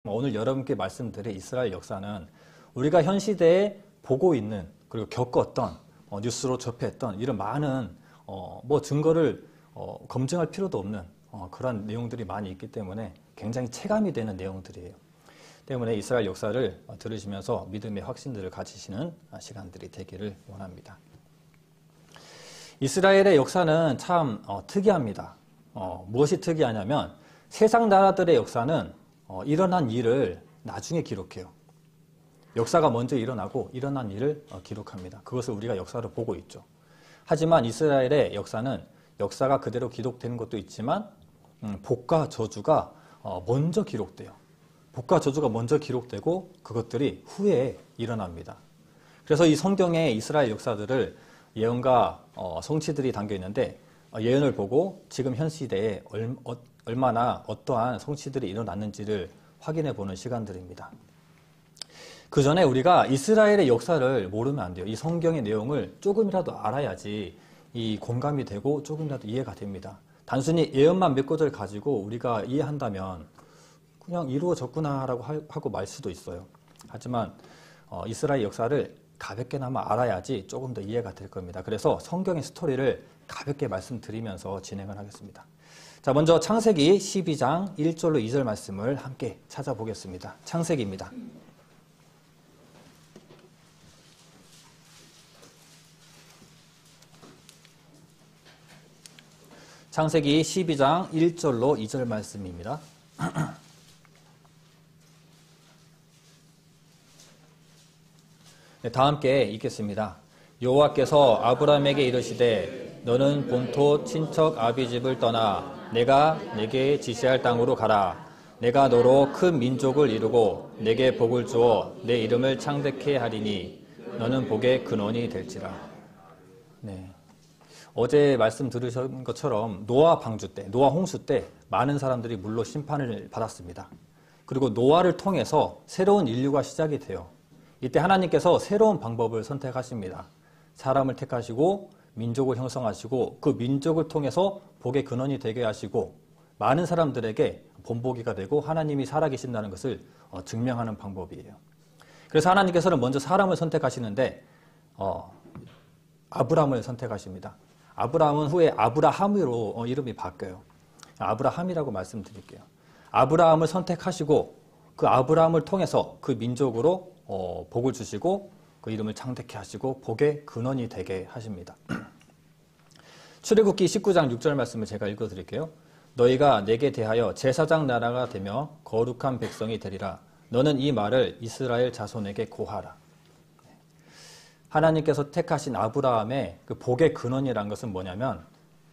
오늘 여러분께 말씀드릴 이스라엘 역사는 우리가 현 시대에 보고 있는 그리고 겪었던 뉴스로 접했던 이런 많은 증거를 검증할 필요도 없는 그런 내용들이 많이 있기 때문에 굉장히 체감이 되는 내용들이에요. 때문에 이스라엘 역사를 들으시면서 믿음의 확신들을 가지시는 시간들이 되기를 원합니다. 이스라엘의 역사는 참 특이합니다. 무엇이 특이하냐면 세상 나라들의 역사는 일어난 일을 나중에 기록해요. 역사가 먼저 일어나고 일어난 일을 기록합니다. 그것을 우리가 역사로 보고 있죠. 하지만 이스라엘의 역사는 역사가 그대로 기록되는 것도 있지만 복과 저주가 먼저 기록돼요. 복과 저주가 먼저 기록되고 그것들이 후에 일어납니다. 그래서 이 성경의 이스라엘 역사들을 예언과 성취들이 담겨 있는데 예언을 보고 지금 현 시대에 얼마나 어떠한 성취들이 일어났는지를 확인해 보는 시간들입니다. 그 전에 우리가 이스라엘의 역사를 모르면 안 돼요. 이 성경의 내용을 조금이라도 알아야지 이 공감이 되고 조금이라도 이해가 됩니다. 단순히 예언만 몇 구절 가지고 우리가 이해한다면 그냥 이루어졌구나라고 하고 말 수도 있어요. 하지만 이스라엘 역사를 가볍게나마 알아야지 조금 더 이해가 될 겁니다. 그래서 성경의 스토리를 가볍게 말씀드리면서 진행을 하겠습니다. 자, 먼저 창세기 12장 1절로 2절 말씀을 함께 찾아보겠습니다. 창세기입니다. 창세기 12장 1절로 2절 말씀입니다. 네, 다 함께 읽겠습니다. 여호와께서 아브라함에게 이르시되 너는 본토 친척 아비 집을 떠나 내가 내게 지시할 땅으로 가라. 내가 너로 큰 민족을 이루고 내게 복을 주어 내 이름을 창대케 하리니 너는 복의 근원이 될지라. 네. 어제 말씀 들으신 것처럼 노아 방주 때, 노아 홍수 때 많은 사람들이 물로 심판을 받았습니다. 그리고 노아를 통해서 새로운 인류가 시작이 돼요. 이때 하나님께서 새로운 방법을 선택하십니다. 사람을 택하시고 민족을 형성하시고 그 민족을 통해서 복의 근원이 되게 하시고 많은 사람들에게 본보기가 되고 하나님이 살아계신다는 것을 증명하는 방법이에요. 그래서 하나님께서는 먼저 사람을 선택하시는데 아브라함을 선택하십니다. 아브라함은 후에 아브라함으로 이름이 바뀌어요. 아브라함이라고 말씀드릴게요. 아브라함을 선택하시고 그 아브라함을 통해서 그 민족으로 복을 주시고 그 이름을 창대케 하시고 복의 근원이 되게 하십니다. 출애굽기 19장 6절 말씀을 제가 읽어드릴게요. 너희가 내게 대하여 제사장 나라가 되며 거룩한 백성이 되리라. 너는 이 말을 이스라엘 자손에게 고하라. 하나님께서 택하신 아브라함의 그 복의 근원이라는 것은 뭐냐면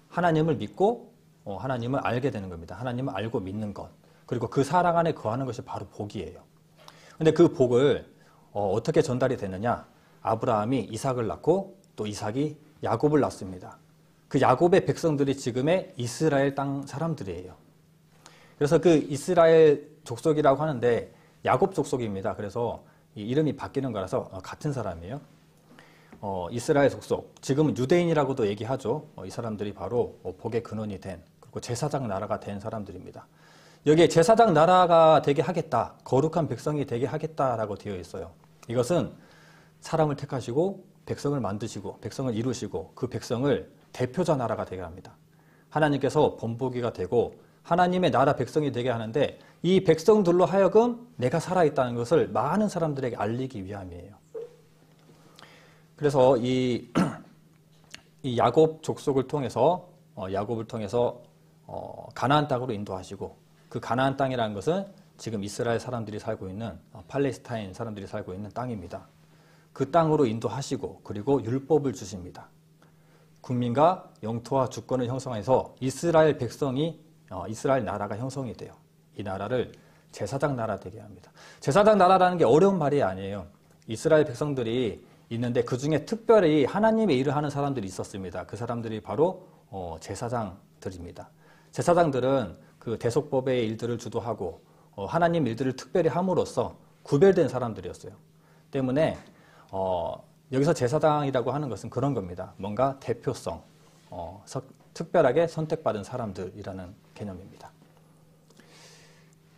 하나님을 믿고 하나님을 알게 되는 겁니다. 하나님을 알고 믿는 것. 그리고 그 사랑 안에 거하는 것이 바로 복이에요. 근데 그 복을 어떻게 전달이 되느냐? 아브라함이 이삭을 낳고 또 이삭이 야곱을 낳습니다. 그 야곱의 백성들이 지금의 이스라엘 땅 사람들이에요. 그래서 그 이스라엘 족속이라고 하는데 야곱 족속입니다. 그래서 이 이름이 바뀌는 거라서 같은 사람이에요. 이스라엘 족속, 지금은 유대인이라고도 얘기하죠. 이 사람들이 바로 복의 근원이 된 그리고 제사장 나라가 된 사람들입니다. 여기에 제사장 나라가 되게 하겠다, 거룩한 백성이 되게 하겠다라고 되어 있어요. 이것은 사람을 택하시고 백성을 만드시고 백성을 이루시고 그 백성을 대표자 나라가 되게 합니다. 하나님께서 본보기가 되고 하나님의 나라 백성이 되게 하는데 이 백성들로 하여금 내가 살아있다는 것을 많은 사람들에게 알리기 위함이에요. 그래서 이 야곱 족속을 통해서 가나안 땅으로 인도하시고 그 가나안 땅이라는 것은 지금 이스라엘 사람들이 살고 있는 팔레스타인 사람들이 살고 있는 땅입니다. 그 땅으로 인도하시고 그리고 율법을 주십니다. 국민과 영토와 주권을 형성해서 이스라엘 백성이 이스라엘 나라가 형성이 돼요. 이 나라를 제사장 나라 되게 합니다. 제사장 나라라는 게 어려운 말이 아니에요. 이스라엘 백성들이 있는데 그 중에 특별히 하나님의 일을 하는 사람들이 있었습니다. 그 사람들이 바로 제사장들입니다. 제사장들은 그 대속법의 일들을 주도하고 하나님 일들을 특별히 함으로써 구별된 사람들이었어요. 때문에 여기서 제사장이라고 하는 것은 그런 겁니다. 뭔가 대표성, 특별하게 선택받은 사람들이라는 개념입니다.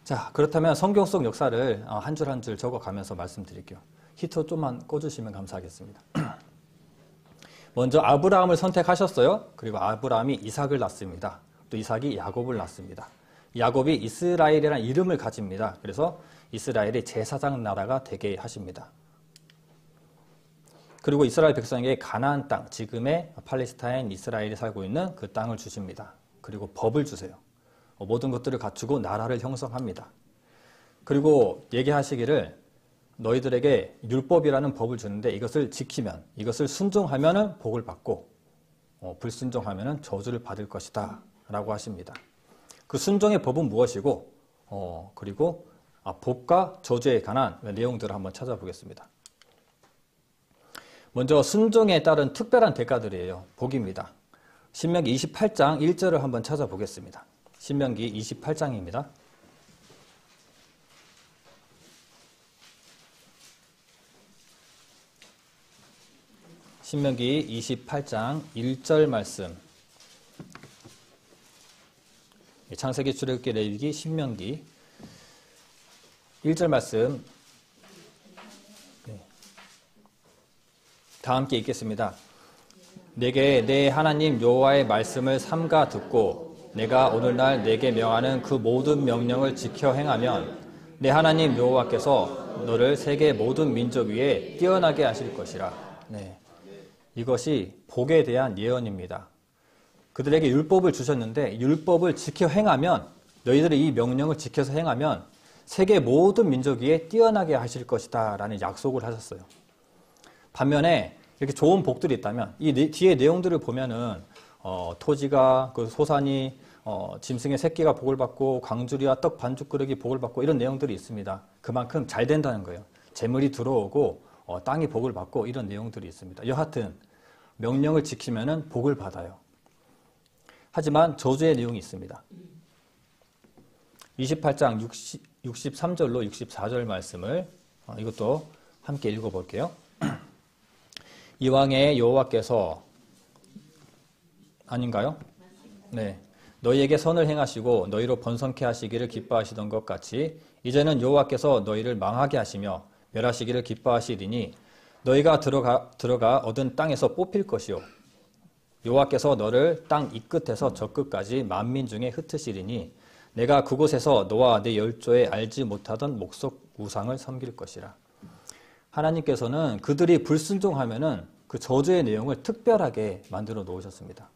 자, 그렇다면 성경 속 역사를 한 줄 한 줄 적어가면서 말씀드릴게요. 히터 좀만 꺼주시면 감사하겠습니다. 먼저 아브라함을 선택하셨어요. 그리고 아브라함이 이삭을 낳습니다. 또 이삭이 야곱을 낳습니다. 야곱이 이스라엘이라는 이름을 가집니다. 그래서 이스라엘이 제사장 나라가 되게 하십니다. 그리고 이스라엘 백성에게 가나안 땅, 지금의 팔레스타인 이스라엘이 살고 있는 그 땅을 주십니다. 그리고 법을 주세요. 모든 것들을 갖추고 나라를 형성합니다. 그리고 얘기하시기를 너희들에게 율법이라는 법을 주는데 이것을 지키면, 이것을 순종하면 복을 받고 불순종하면 저주를 받을 것이다 라고 하십니다. 그 순종의 법은 무엇이고 그리고 복과 저주에 관한 내용들을 한번 찾아보겠습니다. 먼저 순종에 따른 특별한 대가들이에요. 복입니다. 신명기 28장 1절을 한번 찾아보겠습니다. 신명기 28장입니다. 신명기 28장 1절 말씀. 창세기, 출애굽기, 레위기, 신명기 1절 말씀 다 함께 읽겠습니다. 내게 내 하나님 여호와의 말씀을 삼가 듣고 내가 오늘날 내게 명하는 그 모든 명령을 지켜 행하면 내 하나님 여호와께서 너를 세계 모든 민족 위에 뛰어나게 하실 것이라. 네. 이것이 복에 대한 예언입니다. 그들에게 율법을 주셨는데 율법을 지켜 행하면, 너희들이 이 명령을 지켜서 행하면 세계 모든 민족 위에 뛰어나게 하실 것이다 라는 약속을 하셨어요. 반면에 이렇게 좋은 복들이 있다면 이 뒤에 내용들을 보면은 토지가, 그 소산이, 짐승의 새끼가 복을 받고 광주리와 떡 반죽 그릇이 복을 받고 이런 내용들이 있습니다. 그만큼 잘 된다는 거예요. 재물이 들어오고 땅이 복을 받고 이런 내용들이 있습니다. 여하튼 명령을 지키면은 복을 받아요. 하지만 저주의 내용이 있습니다. 28장 63절로 64절 말씀을 이것도 함께 읽어볼게요. 이왕의 여호와께서 아닌가요? 네, 너희에게 선을 행하시고 너희로 번성케 하시기를 기뻐하시던 것 같이 이제는 여호와께서 너희를 망하게 하시며 멸하시기를 기뻐하시리니 너희가 들어가 얻은 땅에서 뽑힐 것이요 여호와께서 너를 땅 이 끝에서 저 끝까지 만민 중에 흩으시리니 내가 그곳에서 너와 내 열조에 알지 못하던 목석 우상을 섬길 것이라. 하나님께서는 그들이 불순종하면은 그 저주의 내용을 특별하게 만들어 놓으셨습니다.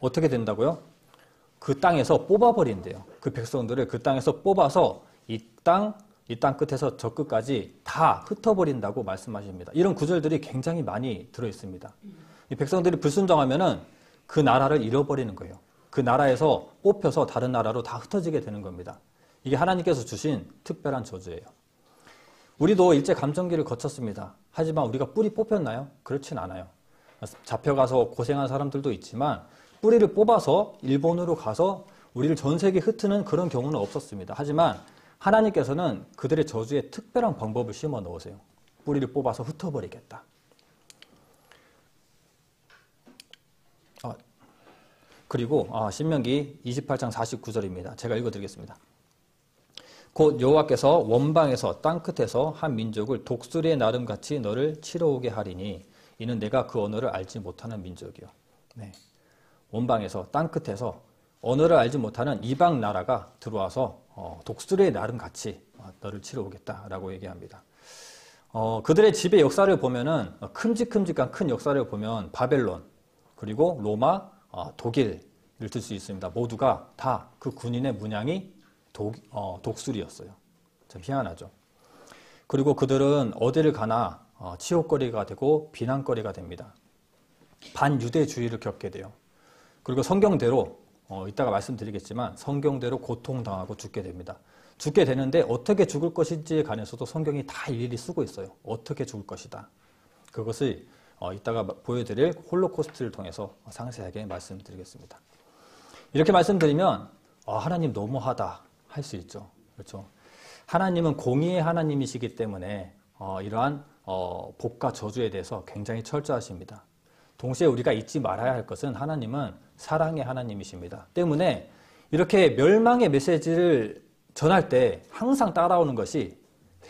어떻게 된다고요? 그 땅에서 뽑아버린대요. 그 백성들을 그 땅에서 뽑아서 이 땅 끝에서 저 끝까지 다 흩어버린다고 말씀하십니다. 이런 구절들이 굉장히 많이 들어있습니다. 이 백성들이 불순종하면은 그 나라를 잃어버리는 거예요. 그 나라에서 뽑혀서 다른 나라로 다 흩어지게 되는 겁니다. 이게 하나님께서 주신 특별한 저주예요. 우리도 일제 감정기를 거쳤습니다. 하지만 우리가 뿌리 뽑혔나요? 그렇진 않아요. 잡혀가서 고생한 사람들도 있지만 뿌리를 뽑아서 일본으로 가서 우리를 전 세계에 흩트는 그런 경우는 없었습니다. 하지만 하나님께서는 그들의 저주에 특별한 방법을 심어 넣으세요. 뿌리를 뽑아서 흩어버리겠다. 그리고 신명기 28장 49절입니다. 제가 읽어드리겠습니다. 곧 여호와께서 원방에서 땅끝에서 한 민족을 독수리의 나름같이 너를 치러오게 하리니 이는 내가 그 언어를 알지 못하는 민족이요. 네. 원방에서 땅끝에서 언어를 알지 못하는 이방 나라가 들어와서 독수리의 나름같이 너를 치러오겠다라고 얘기합니다. 그들의 지배 역사를 보면은 큼직큼직한 큰 역사를 보면 바벨론 그리고 로마, 독일을 들 수 있습니다. 모두가 다 그 군인의 문양이 독수리였어요. 참 희한하죠. 그리고 그들은 어디를 가나 치욕거리가 되고 비난거리가 됩니다. 반유대주의를 겪게 돼요. 그리고 성경대로 이따가 말씀드리겠지만 성경대로 고통당하고 죽게 됩니다. 죽게 되는데 어떻게 죽을 것인지에 관해서도 성경이 다 일일이 쓰고 있어요. 어떻게 죽을 것이다. 그것을 이따가 보여드릴 홀로코스트를 통해서 상세하게 말씀드리겠습니다. 이렇게 말씀드리면 하나님 너무하다 할 수 있죠. 그렇죠? 하나님은 공의의 하나님이시기 때문에 이러한 복과 저주에 대해서 굉장히 철저하십니다. 동시에 우리가 잊지 말아야 할 것은 하나님은 사랑의 하나님이십니다. 때문에 이렇게 멸망의 메시지를 전할 때 항상 따라오는 것이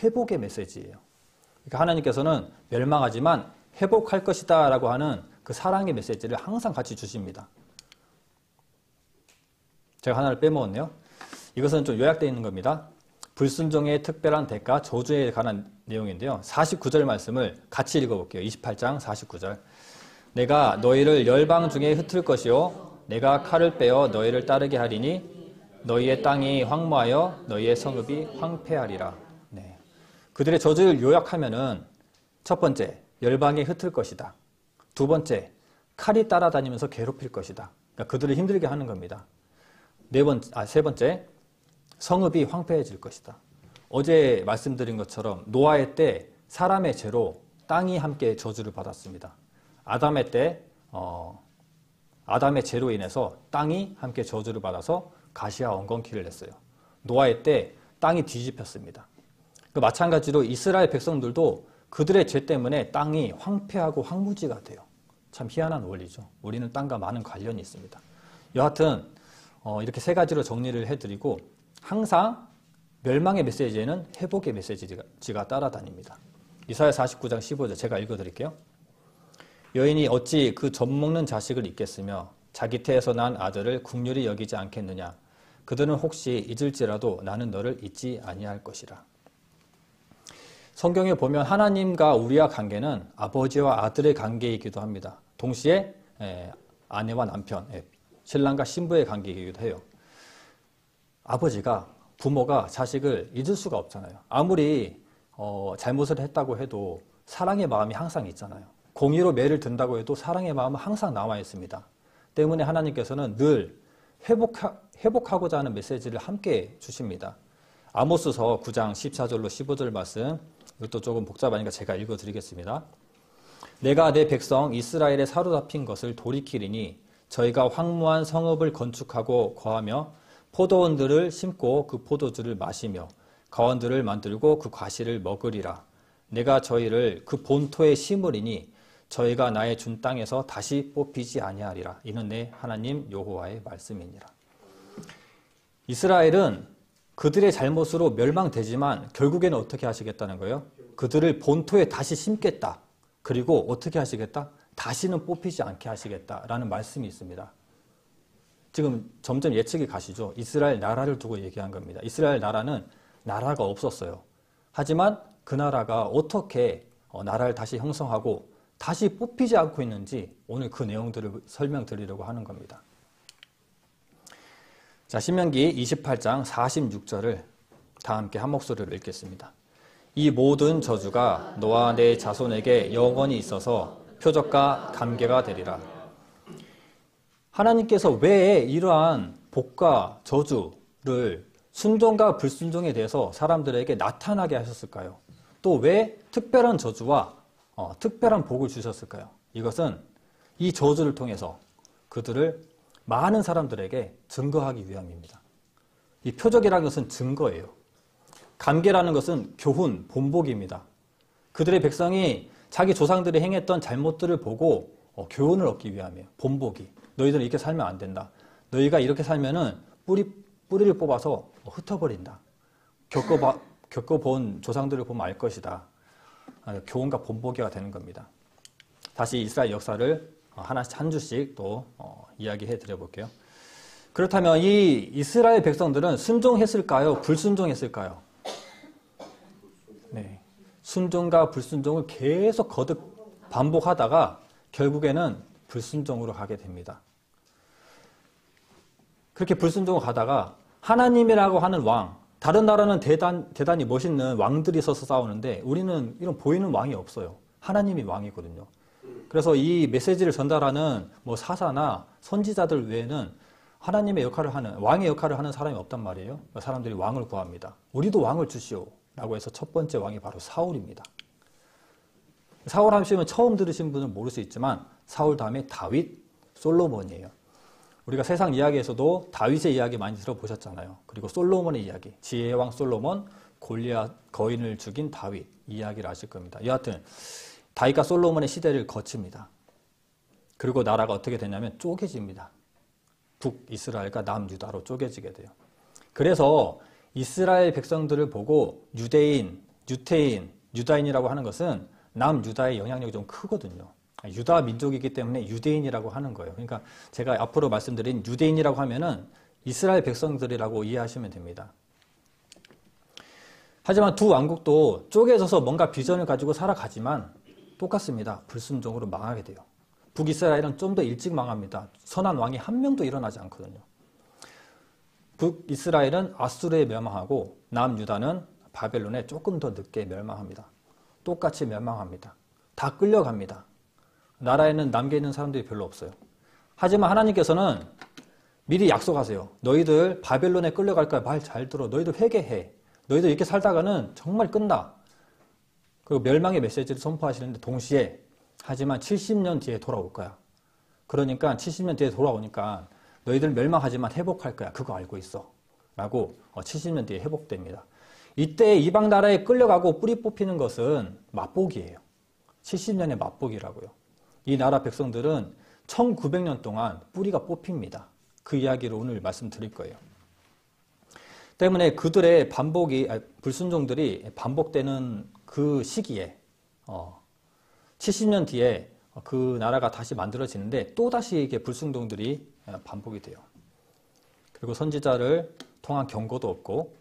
회복의 메시지예요. 그러니까 하나님께서는 멸망하지만 회복할 것이다 라고 하는 그 사랑의 메시지를 항상 같이 주십니다. 제가 하나를 빼먹었네요. 이것은 좀 요약되어 있는 겁니다. 불순종의 특별한 대가, 저주에 관한 내용인데요. 49절 말씀을 같이 읽어볼게요. 28장 49절. 내가 너희를 열방 중에 흩을 것이요 내가 칼을 빼어 너희를 따르게 하리니 너희의 땅이 황무하여 너희의 성읍이 황폐하리라. 네. 그들의 저주를 요약하면은 첫 번째, 열방에 흩을 것이다. 두 번째, 칼이 따라다니면서 괴롭힐 것이다. 그러니까 그들을 힘들게 하는 겁니다. 세 번째, 성읍이 황폐해질 것이다. 어제 말씀드린 것처럼 노아의 때 사람의 죄로 땅이 함께 저주를 받았습니다. 아담의 때 아담의 죄로 인해서 땅이 함께 저주를 받아서 가시와 엉겅퀴를 냈어요. 노아의 때 땅이 뒤집혔습니다. 마찬가지로 이스라엘 백성들도 그들의 죄 때문에 땅이 황폐하고 황무지가 돼요. 참 희한한 원리죠. 우리는 땅과 많은 관련이 있습니다. 여하튼 이렇게 세 가지로 정리를 해드리고 항상 멸망의 메시지에는 회복의 메시지가 따라다닙니다. 이사야 49장 15절 제가 읽어드릴게요. 여인이 어찌 그 젖먹는 자식을 잊겠으며 자기 태에서 난 아들을 국률이 여기지 않겠느냐. 그들은 혹시 잊을지라도 나는 너를 잊지 아니할 것이라. 성경에 보면 하나님과 우리와 관계는 아버지와 아들의 관계이기도 합니다. 동시에 아내와 남편, 신랑과 신부의 관계이기도 해요. 아버지가, 부모가 자식을 잊을 수가 없잖아요. 아무리 잘못을 했다고 해도 사랑의 마음이 항상 있잖아요. 공의로 매를 든다고 해도 사랑의 마음은 항상 남아 있습니다. 때문에 하나님께서는 늘 회복하고자 하는 메시지를 함께 주십니다. 아모스서 9장 14절로 15절 말씀, 이것도 조금 복잡하니까 제가 읽어드리겠습니다. 내가 내 백성 이스라엘에 사로잡힌 것을 돌이키리니 저희가 황무한 성읍을 건축하고 거하며 포도원들을 심고 그 포도주를 마시며 가원들을 만들고 그 과실을 먹으리라. 내가 저희를 그 본토에 심으리니 저희가 나의 준 땅에서 다시 뽑히지 아니하리라. 이는 내 하나님 여호와의 말씀이니라. 이스라엘은 그들의 잘못으로 멸망되지만 결국에는 어떻게 하시겠다는 거예요? 그들을 본토에 다시 심겠다. 그리고 어떻게 하시겠다? 다시는 뽑히지 않게 하시겠다라는 말씀이 있습니다. 지금 점점 예측이 가시죠. 이스라엘 나라를 두고 얘기한 겁니다. 이스라엘 나라는 나라가 없었어요. 하지만 그 나라가 어떻게 나라를 다시 형성하고 다시 뽑히지 않고 있는지 오늘 그 내용들을 설명드리려고 하는 겁니다. 자, 신명기 28장 46절을 다 함께 한 목소리로 읽겠습니다. 이 모든 저주가 너와 내 자손에게 영원히 있어서 표적과 감개가 되리라. 하나님께서 왜 이러한 복과 저주를 순종과 불순종에 대해서 사람들에게 나타나게 하셨을까요? 또 왜 특별한 저주와 특별한 복을 주셨을까요? 이것은 이 저주를 통해서 그들을 많은 사람들에게 증거하기 위함입니다. 이 표적이라는 것은 증거예요. 감개라는 것은 교훈, 본보기입니다. 그들의 백성이 자기 조상들이 행했던 잘못들을 보고 교훈을 얻기 위함이에요. 본보기. 너희들은 이렇게 살면 안 된다. 너희가 이렇게 살면은 뿌리를 뽑아서 흩어버린다. 겪어본 조상들을 보면 알 것이다. 교훈과 본보기가 되는 겁니다. 다시 이스라엘 역사를 한 주씩 또 이야기해 드려볼게요. 그렇다면 이 이스라엘 백성들은 순종했을까요? 불순종했을까요? 네. 순종과 불순종을 계속 거듭 반복하다가 결국에는 불순종으로 가게 됩니다. 그렇게 불순종을 가다가 하나님이라고 하는 왕, 다른 나라는 대단히 멋있는 왕들이 서서 싸우는데 우리는 이런 보이는 왕이 없어요. 하나님이 왕이거든요. 그래서 이 메시지를 전달하는 사사나 선지자들 외에는 하나님의 역할을 하는, 왕의 역할을 하는 사람이 없단 말이에요. 사람들이 왕을 구합니다. 우리도 왕을 주시오 라고 해서 첫 번째 왕이 바로 사울입니다. 사울 하시면 처음 들으신 분은 모를 수 있지만 사울 다음에 다윗, 솔로몬이에요. 우리가 세상 이야기에서도 다윗의 이야기 많이 들어보셨잖아요. 그리고 솔로몬의 이야기, 지혜의 왕 솔로몬, 골리앗 거인을 죽인 다윗, 이 이야기를 아실 겁니다. 여하튼 다윗과 솔로몬의 시대를 거칩니다. 그리고 나라가 어떻게 되냐면 쪼개집니다. 북이스라엘과 남유다로 쪼개지게 돼요. 그래서 이스라엘 백성들을 보고 유대인, 유태인, 유다인이라고 하는 것은 남유다의 영향력이 좀 크거든요. 유다 민족이기 때문에 유대인이라고 하는 거예요. 그러니까 제가 앞으로 말씀드린 유대인이라고 하면은 이스라엘 백성들이라고 이해하시면 됩니다. 하지만 두 왕국도 쪼개져서 뭔가 비전을 가지고 살아가지만 똑같습니다. 불순종으로 망하게 돼요. 북이스라엘은 좀 더 일찍 망합니다. 선한 왕이 한 명도 일어나지 않거든요. 북이스라엘은 아수르에 멸망하고 남유다는 바벨론에 조금 더 늦게 멸망합니다. 똑같이 멸망합니다. 다 끌려갑니다. 나라에는 남겨있는 사람들이 별로 없어요. 하지만 하나님께서는 미리 약속하세요. 너희들 바벨론에 끌려갈 거야. 말 잘 들어. 너희들 회개해. 너희들 이렇게 살다가는 정말 끝나. 그리고 멸망의 메시지를 선포하시는데 동시에 하지만 70년 뒤에 돌아올 거야. 그러니까 70년 뒤에 돌아오니까 너희들 멸망하지만 회복할 거야. 그거 알고 있어. 라고 70년 뒤에 회복됩니다. 이때 이방 나라에 끌려가고 뿌리 뽑히는 것은 맛복이에요. 70년의 맛복이라고요. 이 나라 백성들은 1900년 동안 뿌리가 뽑힙니다. 그 이야기를 오늘 말씀드릴 거예요. 때문에 그들의 불순종들이 반복되는 그 시기에 70년 뒤에 그 나라가 다시 만들어지는데 또다시 이게 불순종들이 반복이 돼요. 그리고 선지자를 통한 경고도 없고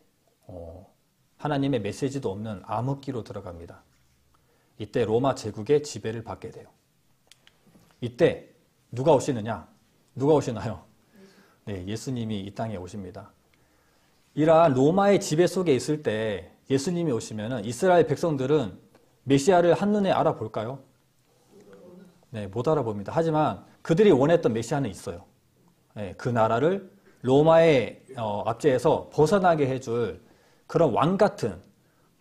하나님의 메시지도 없는 암흑기로 들어갑니다. 이때 로마 제국의 지배를 받게 돼요. 이때 누가 오시느냐? 누가 오시나요? 네, 예수님이 이 땅에 오십니다. 이러한 로마의 지배 속에 있을 때 예수님이 오시면은 이스라엘 백성들은 메시아를 한눈에 알아볼까요? 네, 못 알아봅니다. 하지만 그들이 원했던 메시아는 있어요. 네, 그 나라를 로마의 압제에서 벗어나게 해줄 그런 왕 같은,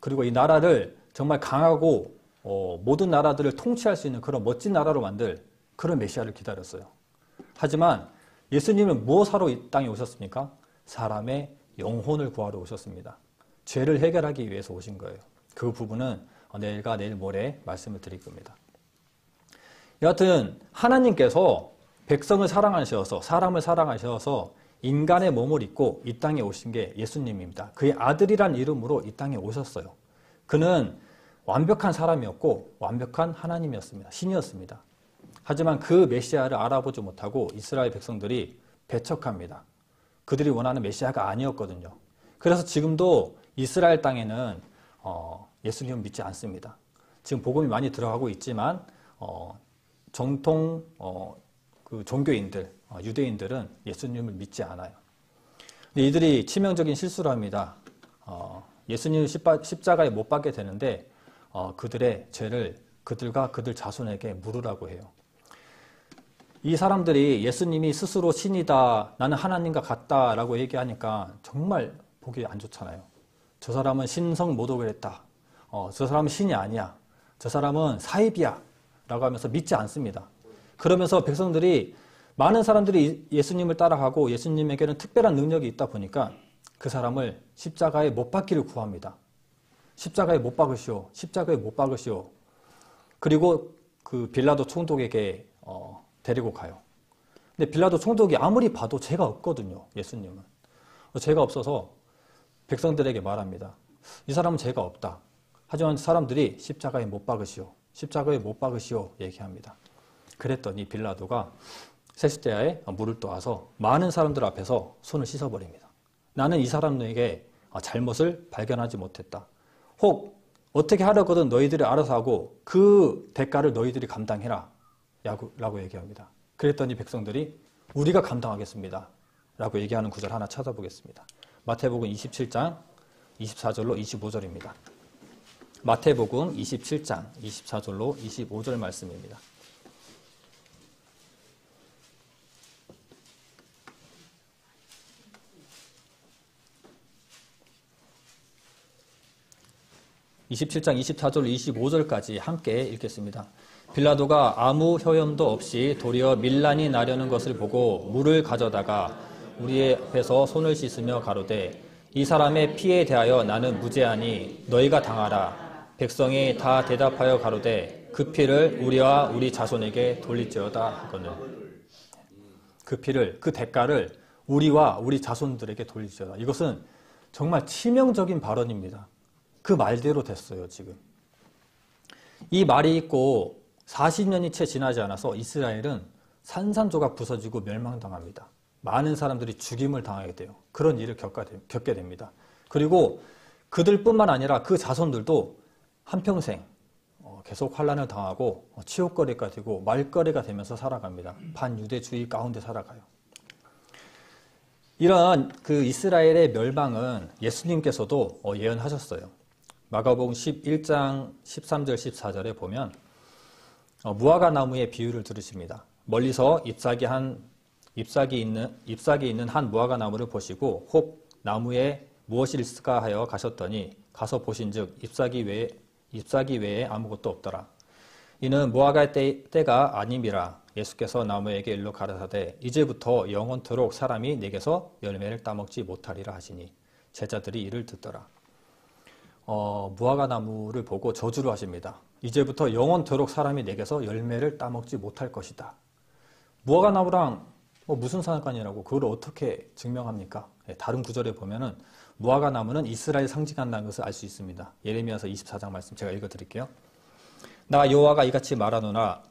그리고 이 나라를 정말 강하고 모든 나라들을 통치할 수 있는 그런 멋진 나라로 만들 그런 메시아를 기다렸어요. 하지만 예수님은 무엇하러 이 땅에 오셨습니까? 사람의 영혼을 구하러 오셨습니다. 죄를 해결하기 위해서 오신 거예요. 그 부분은 내일 모레 말씀을 드릴 겁니다. 여하튼 하나님께서 백성을 사랑하셔서, 사람을 사랑하셔서 인간의 몸을 입고 이 땅에 오신 게 예수님입니다. 그의 아들이란 이름으로 이 땅에 오셨어요. 그는 완벽한 사람이었고 완벽한 하나님이었습니다. 신이었습니다. 하지만 그 메시아를 알아보지 못하고 이스라엘 백성들이 배척합니다. 그들이 원하는 메시아가 아니었거든요. 그래서 지금도 이스라엘 땅에는 예수님을 믿지 않습니다. 지금 복음이 많이 들어가고 있지만 정통 그 종교인들, 유대인들은 예수님을 믿지 않아요. 근데 이들이 치명적인 실수를 합니다. 예수님을 십자가에 못 박게 되는데 그들의 죄를 그들과 그들 자손에게 물으라고 해요. 이 사람들이 예수님이 스스로 신이다, 나는 하나님과 같다라고 얘기하니까 정말 보기 안 좋잖아요. 저 사람은 신성 모독을 했다. 저 사람은 신이 아니야. 저 사람은 사입이야. 라고 하면서 믿지 않습니다. 그러면서 백성들이, 많은 사람들이 예수님을 따라가고 예수님에게는 특별한 능력이 있다 보니까 그 사람을 십자가에 못 박기를 구합니다. 십자가에 못 박으시오. 십자가에 못 박으시오. 그리고 그 빌라도 총독에게 데리고 가요. 근데 빌라도 총독이 아무리 봐도 죄가 없거든요. 예수님은. 죄가 없어서 백성들에게 말합니다. 이 사람은 죄가 없다. 하지만 사람들이 십자가에 못 박으시오. 십자가에 못 박으시오. 얘기합니다. 그랬더니 빌라도가 세숫대야에 물을 떠와서 많은 사람들 앞에서 손을 씻어버립니다. 나는 이 사람에게 잘못을 발견하지 못했다. 혹 어떻게 하려거든 너희들이 알아서 하고 그 대가를 너희들이 감당해라. 라고 얘기합니다. 그랬더니 백성들이 우리가 감당하겠습니다. 라고 얘기하는 구절 하나 찾아보겠습니다. 마태복음 27장 24절로 25절입니다. 마태복음 27장 24절로 25절 말씀입니다. (27장) 24절 25절까지 함께 읽겠습니다. 빌라도가 아무 효염도 없이 도리어 밀란이 나려는 것을 보고 물을 가져다가 우리의 앞에서 손을 씻으며 가로되 이 사람의 피에 대하여 나는 무죄하니 너희가 당하라. 백성이 다 대답하여 가로되 그 피를 우리와 우리 자손에게 돌릴지어다 하거늘. 그 피를, 그 대가를 우리와 우리 자손들에게 돌릴지어다. 이것은 정말 치명적인 발언입니다. 그 말대로 됐어요, 지금. 이 말이 있고 40년이 채 지나지 않아서 이스라엘은 산산조각 부서지고 멸망당합니다. 많은 사람들이 죽임을 당하게 돼요. 그런 일을 겪게 됩니다. 그리고 그들뿐만 아니라 그 자손들도 한평생 계속 환난을 당하고 치욕거리가 되고 말거리가 되면서 살아갑니다. 반유대주의 가운데 살아가요. 이런 그 이스라엘의 멸망은 예수님께서도 예언하셨어요. 마가복음 11장 13절 14절에 보면 무화과 나무의 비유를 들으십니다. 멀리서 잎사귀 있는 한 무화과 나무를 보시고 혹 나무에 무엇이 있을까 하여 가셨더니 가서 보신즉 잎사귀 외에 아무것도 없더라. 이는 무화과의 때가 아님이라. 예수께서 나무에게 일러 가라사대 이제부터 영원토록 사람이 내게서 열매를 따먹지 못하리라 하시니 제자들이 이를 듣더라. 무화과 나무를 보고 저주를 하십니다. 이제부터 영원토록 사람이 내게서 열매를 따먹지 못할 것이다. 무화과 나무랑 무슨 상관이라고 그걸 어떻게 증명합니까? 다른 구절에 보면은 무화과 나무는 이스라엘 상징한다는 것을 알 수 있습니다. 예레미야서 24장 말씀 제가 읽어드릴게요. 나 여호와가 이같이 말하노라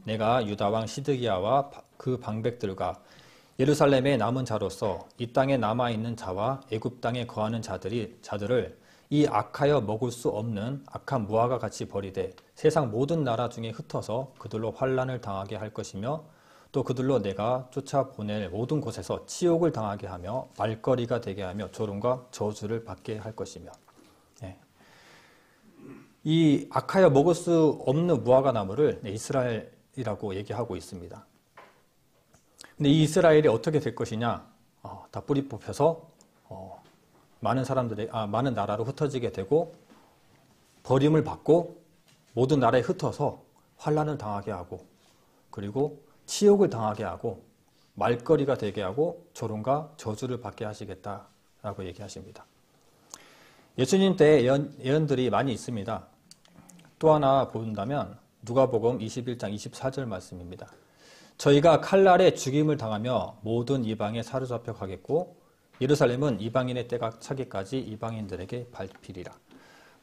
내가 유다 왕 시드기야와 그 방백들과 예루살렘의 남은 자로서 이 땅에 남아있는 자와 애굽 땅에 거하는 자들을 이 악하여 먹을 수 없는 악한 무화과 같이 버리되 세상 모든 나라 중에 흩어서 그들로 환난을 당하게 할 것이며 또 그들로 내가 쫓아보낼 모든 곳에서 치욕을 당하게 하며 말거리가 되게 하며 조롱과 저주를 받게 할 것이며. 이 악하여 먹을 수 없는 무화과 나무를 이스라엘이라고 얘기하고 있습니다. 근데 이 이스라엘이 어떻게 될 것이냐? 다 뿌리 뽑혀서 많은 나라로 흩어지게 되고 버림을 받고 모든 나라에 흩어서 환난을 당하게 하고 그리고 치욕을 당하게 하고 말거리가 되게 하고 조롱과 저주를 받게 하시겠다라고 얘기하십니다. 예수님 때 예언들이 많이 있습니다. 또 하나 본다면 누가복음 21장 24절 말씀입니다. 저희가 칼날에 죽임을 당하며 모든 이방에 사로잡혀 가겠고 예루살렘은 이방인의 때가 차기까지 이방인들에게 밟히리라.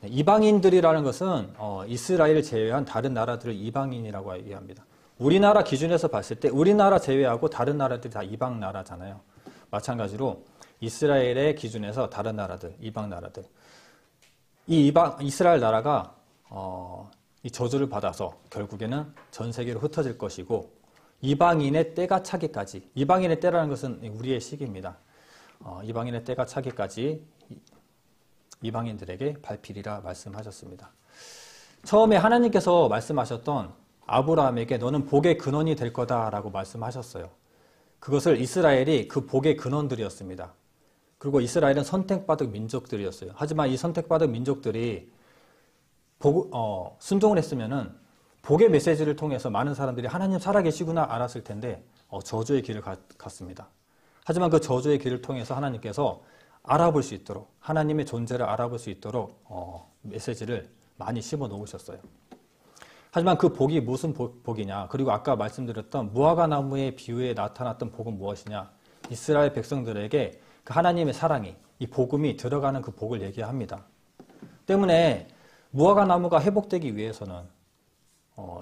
이방인들이라는 것은 이스라엘을 제외한 다른 나라들을 이방인이라고 얘기합니다. 우리나라 기준에서 봤을 때 우리나라 제외하고 다른 나라들이 다 이방 나라잖아요. 마찬가지로 이스라엘의 기준에서 다른 나라들, 이방 나라들. 이스라엘 나라가 이 저주를 받아서 결국에는 전 세계로 흩어질 것이고 이방인의 때가 차기까지, 이방인의 때라는 것은 우리의 시기입니다. 이방인의 때가 차기까지 이방인들에게 밟히리라 말씀하셨습니다. 처음에 하나님께서 말씀하셨던 아브라함에게 너는 복의 근원이 될 거다라고 말씀하셨어요. 그것을 이스라엘이 그 복의 근원들이었습니다. 그리고 이스라엘은 선택받은 민족들이었어요. 하지만 이 선택받은 민족들이 순종을 했으면은 복의 메시지를 통해서 많은 사람들이 하나님 살아계시구나 알았을 텐데 저주의 길을 갔습니다. 하지만 그 저주의 길을 통해서 하나님께서 알아볼 수 있도록 하나님의 존재를 알아볼 수 있도록 메시지를 많이 심어 놓으셨어요. 하지만 그 복이 무슨 복이냐? 그리고 아까 말씀드렸던 무화과 나무의 비유에 나타났던 복은 무엇이냐? 이스라엘 백성들에게 그 하나님의 사랑이, 이 복음이 들어가는 그 복을 얘기합니다. 때문에 무화과 나무가 회복되기 위해서는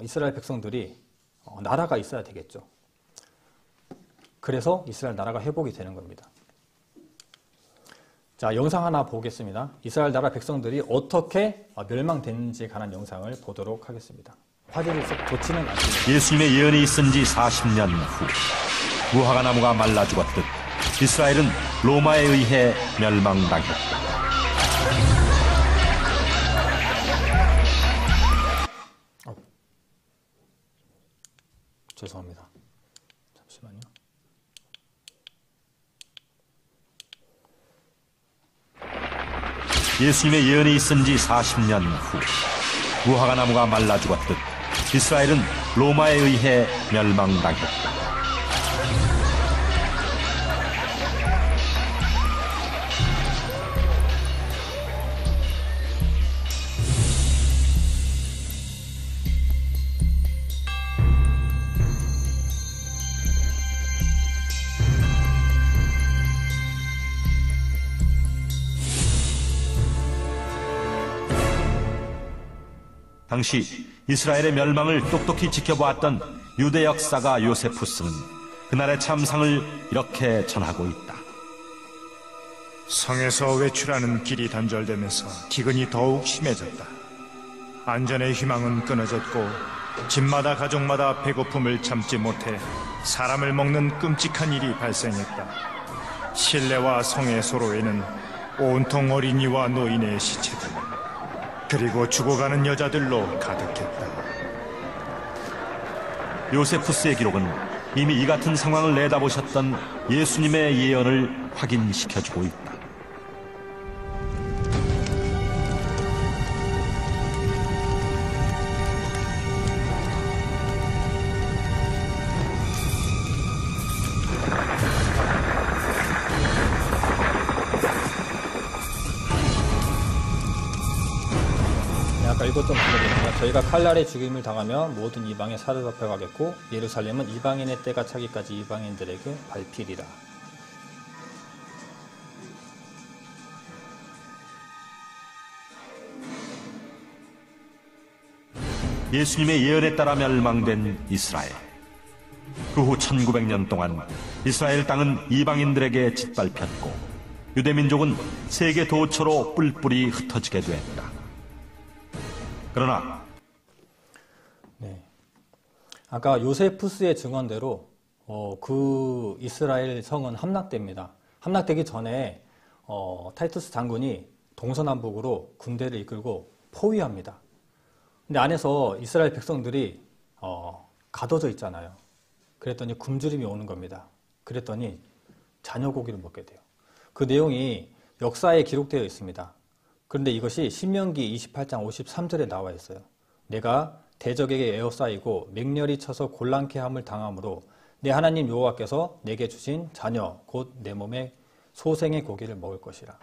이스라엘 백성들이 나라가 있어야 되겠죠. 그래서 이스라엘 나라가 회복이 되는 겁니다. 자, 영상 하나 보겠습니다. 이스라엘 나라 백성들이 어떻게 멸망됐는지에 관한 영상을 보도록 하겠습니다. 화질이 썩 좋지는 않습니다. 예수님의 예언이 있은 지 40년 후 무화과 나무가 말라 죽었듯 이스라엘은 로마에 의해 멸망당했다. 죄송합니다. 잠시만요. 예수님의 예언이 있은 지 40년 후 무화과 나무가 말라 죽었듯 이스라엘은 로마에 의해 멸망당했다. 당시 이스라엘의 멸망을 똑똑히 지켜보았던 유대 역사가 요세푸스는 그날의 참상을 이렇게 전하고 있다. 성에서 외출하는 길이 단절되면서 기근이 더욱 심해졌다. 안전의 희망은 끊어졌고 집마다 가족마다 배고픔을 참지 못해 사람을 먹는 끔찍한 일이 발생했다. 실내와 성의 소로에는 온통 어린이와 노인의 시체들, 그리고 죽어가는 여자들로 가득했다. 요세푸스의 기록은 이미 이 같은 상황을 내다보셨던 예수님의 예언을 확인시켜주고 있다. 아까 읽었던 부분입니다. 저희가 칼날의 죽임을 당하면 모든 이방에 사로잡혀 가겠고 예루살렘은 이방인의 때가 차기까지 이방인들에게 밟히리라. 예수님의 예언에 따라 멸망된 이스라엘. 그 후 1900년 동안 이스라엘 땅은 이방인들에게 짓밟혔고 유대민족은 세계 도처로 뿔뿔이 흩어지게 됐다. 그러나 아까 요세푸스의 증언대로 그 이스라엘 성은 함락됩니다. 함락되기 전에 타이투스 장군이 동서남북으로 군대를 이끌고 포위합니다. 근데 안에서 이스라엘 백성들이 가둬져 있잖아요. 그랬더니 굶주림이 오는 겁니다. 그랬더니 자녀 고기를 먹게 돼요. 그 내용이 역사에 기록되어 있습니다. 그런데 이것이 신명기 28장 53절에 나와 있어요. 내가 대적에게 에워싸이고 맹렬히 쳐서 곤란케 함을 당함으로 내 하나님 여호와께서 내게 주신 자녀 곧 내 몸에 소생의 고기를 먹을 것이라.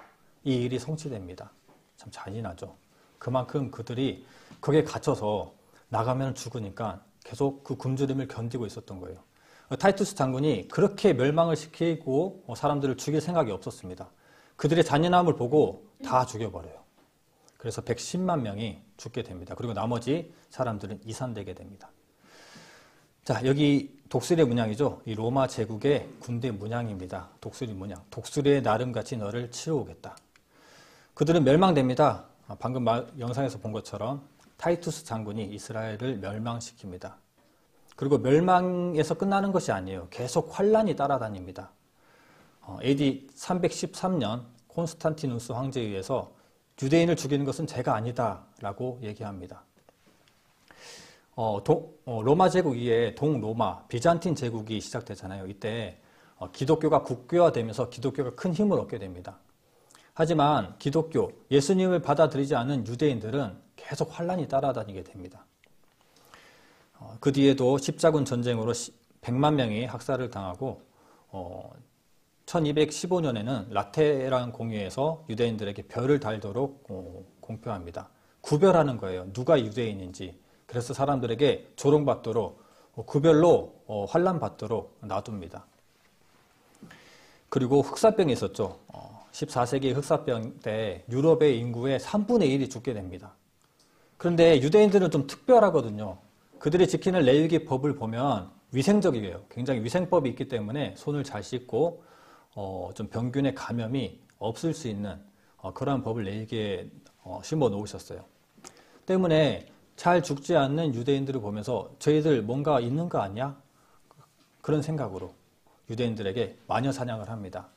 이 일이 성취됩니다. 참 잔인하죠. 그만큼 그들이 거기에 갇혀서 나가면 죽으니까 계속 그 굶주림을 견디고 있었던 거예요. 타이투스 장군이 그렇게 멸망을 시키고 사람들을 죽일 생각이 없었습니다. 그들의 잔인함을 보고 다 죽여버려요. 그래서 110만 명이 죽게 됩니다. 그리고 나머지 사람들은 이산되게 됩니다. 자, 여기 독수리의 문양이죠. 이 로마 제국의 군대 문양입니다. 독수리 문양. 독수리의 나름같이 너를 치러오겠다. 그들은 멸망됩니다. 방금 영상에서 본 것처럼 타이투스 장군이 이스라엘을 멸망시킵니다. 그리고 멸망에서 끝나는 것이 아니에요. 계속 환란이 따라다닙니다. AD 313년 콘스탄티누스 황제에 의해서 유대인을 죽이는 것은 죄가 아니다 라고 얘기합니다. 로마 제국 이후에 동로마, 비잔틴 제국이 시작되잖아요. 이때 기독교가 국교화되면서 기독교가 큰 힘을 얻게 됩니다. 하지만 기독교, 예수님을 받아들이지 않은 유대인들은 계속 환란이 따라다니게 됩니다. 그 뒤에도 십자군 전쟁으로 100만 명이 학살을 당하고 1215년에는 라테란 공회에서 유대인들에게 별을 달도록 공표합니다. 구별하는 거예요. 누가 유대인인지. 그래서 사람들에게 조롱받도록 구별로 환란받도록 놔둡니다. 그리고 흑사병이 있었죠. 14세기 흑사병 때 유럽의 인구의 3분의 1이 죽게 됩니다. 그런데 유대인들은 좀 특별하거든요. 그들이 지키는 레위기 법을 보면 위생적이에요. 굉장히 위생법이 있기 때문에 손을 잘 씻고 좀 병균의 감염이 없을 수 있는 그러한 법을 레위기에 심어 놓으셨어요. 때문에 잘 죽지 않는 유대인들을 보면서 저희들 뭔가 있는 거 아니야? 그런 생각으로 유대인들에게 마녀 사냥을 합니다.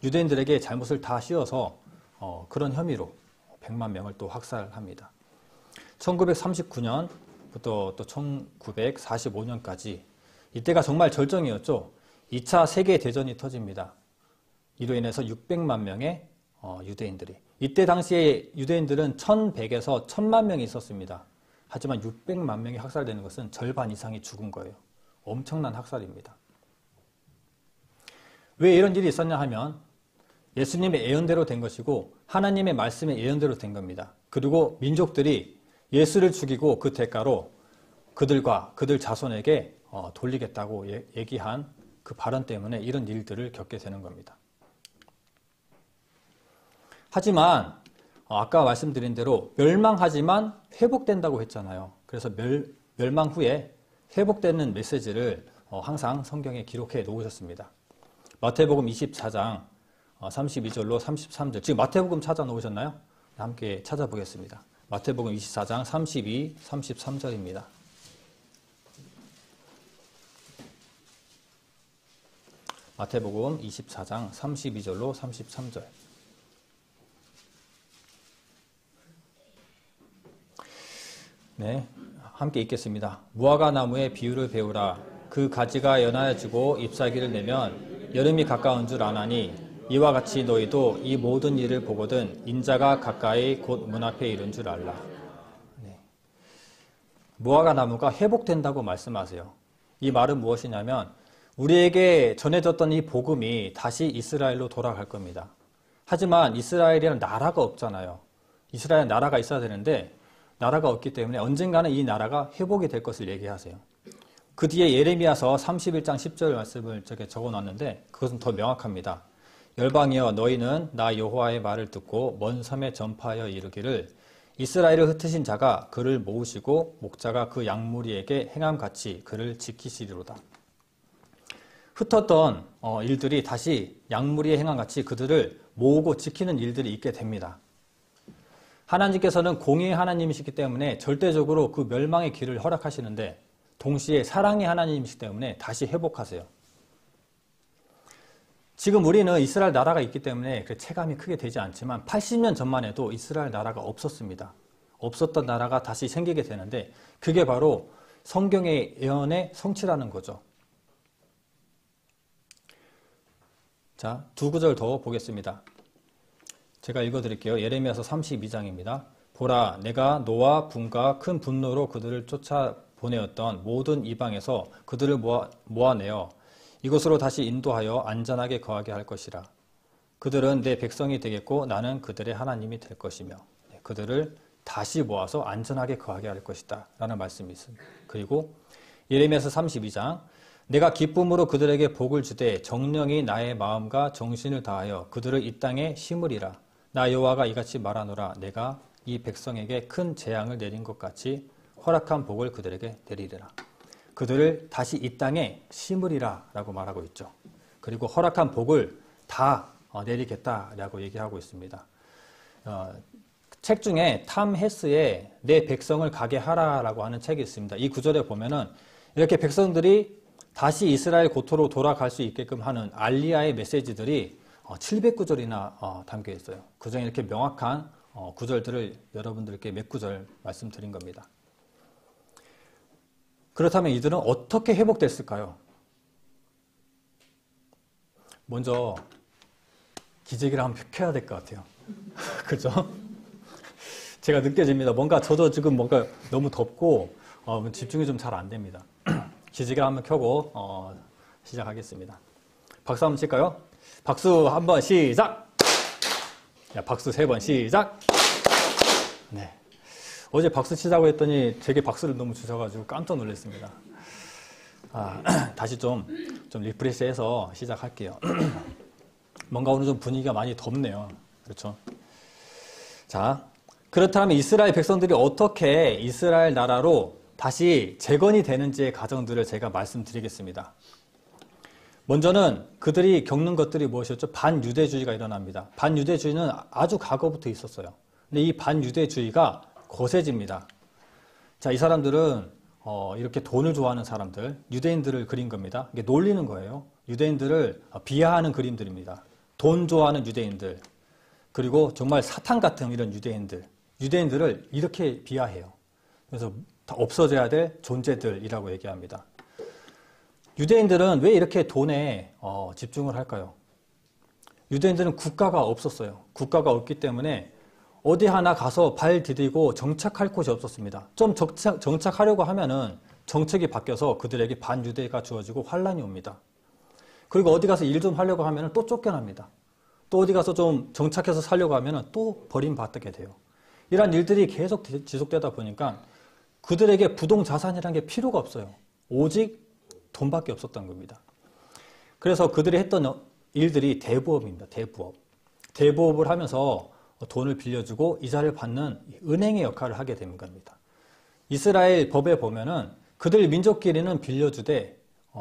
유대인들에게 잘못을 다 씌워서 그런 혐의로 100만 명을 또 학살합니다. 1939년부터 또 1945년까지 이때가 정말 절정이었죠. 2차 세계대전이 터집니다. 이로 인해서 600만 명의 유대인들이. 이때 당시에 유대인들은 1100에서 1000만 명이 있었습니다. 하지만 600만 명이 학살되는 것은 절반 이상이 죽은 거예요. 엄청난 학살입니다. 왜 이런 일이 있었냐 하면 예수님의 예언대로 된 것이고 하나님의 말씀의 예언대로 된 겁니다. 그리고 민족들이 예수를 죽이고 그 대가로 그들과 그들 자손에게 돌리겠다고 얘기한 그 발언 때문에 이런 일들을 겪게 되는 겁니다. 하지만 아까 말씀드린 대로 멸망하지만 회복된다고 했잖아요. 그래서 멸망 후에 회복되는 메시지를 항상 성경에 기록해 놓으셨습니다. 마태복음 24장 32절로 33절. 지금 마태복음 찾아 놓으셨나요? 함께 찾아보겠습니다. 마태복음 24장 32, 33절입니다. 마태복음 24장 32절로 33절. 네, 함께 읽겠습니다. 무화과 나무의 비유를 배우라. 그 가지가 연하여지고 잎사귀를 내면 여름이 가까운 줄 아나니 이와 같이 너희도 이 모든 일을 보거든 인자가 가까이 곧 문 앞에 이른 줄 알라. 네. 무화과 나무가 회복된다고 말씀하세요. 이 말은 무엇이냐면 우리에게 전해졌던 이 복음이 다시 이스라엘로 돌아갈 겁니다. 하지만 이스라엘이라는 나라가 없잖아요. 이스라엘 나라가 있어야 되는데 나라가 없기 때문에 언젠가는 이 나라가 회복이 될 것을 얘기하세요. 그 뒤에 예레미야서 31장 10절 말씀을 적어놨는데 그것은 더 명확합니다. 열방이여 너희는 나 여호와의 말을 듣고 먼 섬에 전파하여 이르기를 이스라엘을 흩으신 자가 그를 모으시고 목자가 그 양무리에게 행함같이 그를 지키시리로다. 흩었던 일들이 다시 양무리의 행함같이 그들을 모으고 지키는 일들이 있게 됩니다. 하나님께서는 공의의 하나님이시기 때문에 절대적으로 그 멸망의 길을 허락하시는데 동시에 사랑의 하나님이시기 때문에 다시 회복하세요. 지금 우리는 이스라엘 나라가 있기 때문에 그 체감이 크게 되지 않지만 80년 전만 해도 이스라엘 나라가 없었습니다. 없었던 나라가 다시 생기게 되는데 그게 바로 성경의 예언의 성취라는 거죠. 자, 두 구절 더 보겠습니다. 제가 읽어드릴게요. 예레미야서 32장입니다. 보라, 내가 노와 분과 큰 분노로 그들을 쫓아 보내었던 모든 이방에서 그들을 모아내어 이곳으로 다시 인도하여 안전하게 거하게 할 것이라. 그들은 내 백성이 되겠고 나는 그들의 하나님이 될 것이며 그들을 다시 모아서 안전하게 거하게 할 것이다 라는 말씀이 있습니다. 그리고 예레미야서 32장 내가 기쁨으로 그들에게 복을 주되 정령이 나의 마음과 정신을 다하여 그들을 이 땅에 심으리라. 나 여호와가 이같이 말하노라. 내가 이 백성에게 큰 재앙을 내린 것 같이 허락한 복을 그들에게 내리리라. 그들을 다시 이 땅에 심으리라 라고 말하고 있죠. 그리고 허락한 복을 다 내리겠다라고 얘기하고 있습니다. 책 중에 탐 헤스의 내 백성을 가게 하라라고 하는 책이 있습니다. 이 구절에 보면은 이렇게 백성들이 다시 이스라엘 고토로 돌아갈 수 있게끔 하는 알리야의 메시지들이 700구절이나 담겨 있어요. 그중에 이렇게 명확한 구절들을 여러분들께 몇 구절 말씀드린 겁니다. 그렇다면 이들은 어떻게 회복됐을까요? 먼저 기저귀를 한번 펴야 될 것 같아요. 그죠? 제가 느껴집니다. 저도 지금 뭔가 너무 덥고 집중이 좀 잘 안 됩니다. 기저귀를 한번 켜고 시작하겠습니다. 박수 한번 칠까요? 박수 한번 시작! 박수 3번 시작! 네. 어제 박수 치자고 했더니 제게 박수를 너무 주셔가지고 깜짝 놀랐습니다. 다시 좀 리프레시해서 시작할게요. 뭔가 오늘 좀 분위기가 많이 덥네요. 그렇죠? 자, 그렇다면 이스라엘 백성들이 어떻게 이스라엘 나라로 다시 재건이 되는지의 과정들을 제가 말씀드리겠습니다. 먼저는 그들이 겪는 것들이 무엇이었죠? 반유대주의가 일어납니다. 반유대주의는 아주 과거부터 있었어요. 근데 이 반유대주의가 거세집니다. 자, 이 사람들은 이렇게 돈을 좋아하는 사람들, 유대인들을 그린 겁니다. 이게 놀리는 거예요. 유대인들을 비하하는 그림들입니다. 돈 좋아하는 유대인들, 그리고 정말 사탄 같은 이런 유대인들을 이렇게 비하해요. 그래서 다 없어져야 될 존재들이라고 얘기합니다. 유대인들은 왜 이렇게 돈에 집중을 할까요? 유대인들은 국가가 없었어요. 국가가 없기 때문에 어디 하나 가서 발 디디고 정착할 곳이 없었습니다. 좀 정착하려고 하면은 정책이 바뀌어서 그들에게 반유대가 주어지고 환란이 옵니다. 그리고 어디 가서 일 좀 하려고 하면은 또 쫓겨납니다. 또 어디 가서 좀 정착해서 살려고 하면은 또 버림받게 돼요. 이러한 일들이 계속 지속되다 보니까 그들에게 부동자산이라는 게 필요가 없어요. 오직 돈밖에 없었던 겁니다. 그래서 그들이 했던 일들이 대부업입니다. 대부업을 하면서 돈을 빌려주고 이자를 받는 은행의 역할을 하게 되는 겁니다. 이스라엘 법에 보면은 그들 민족끼리는 빌려주되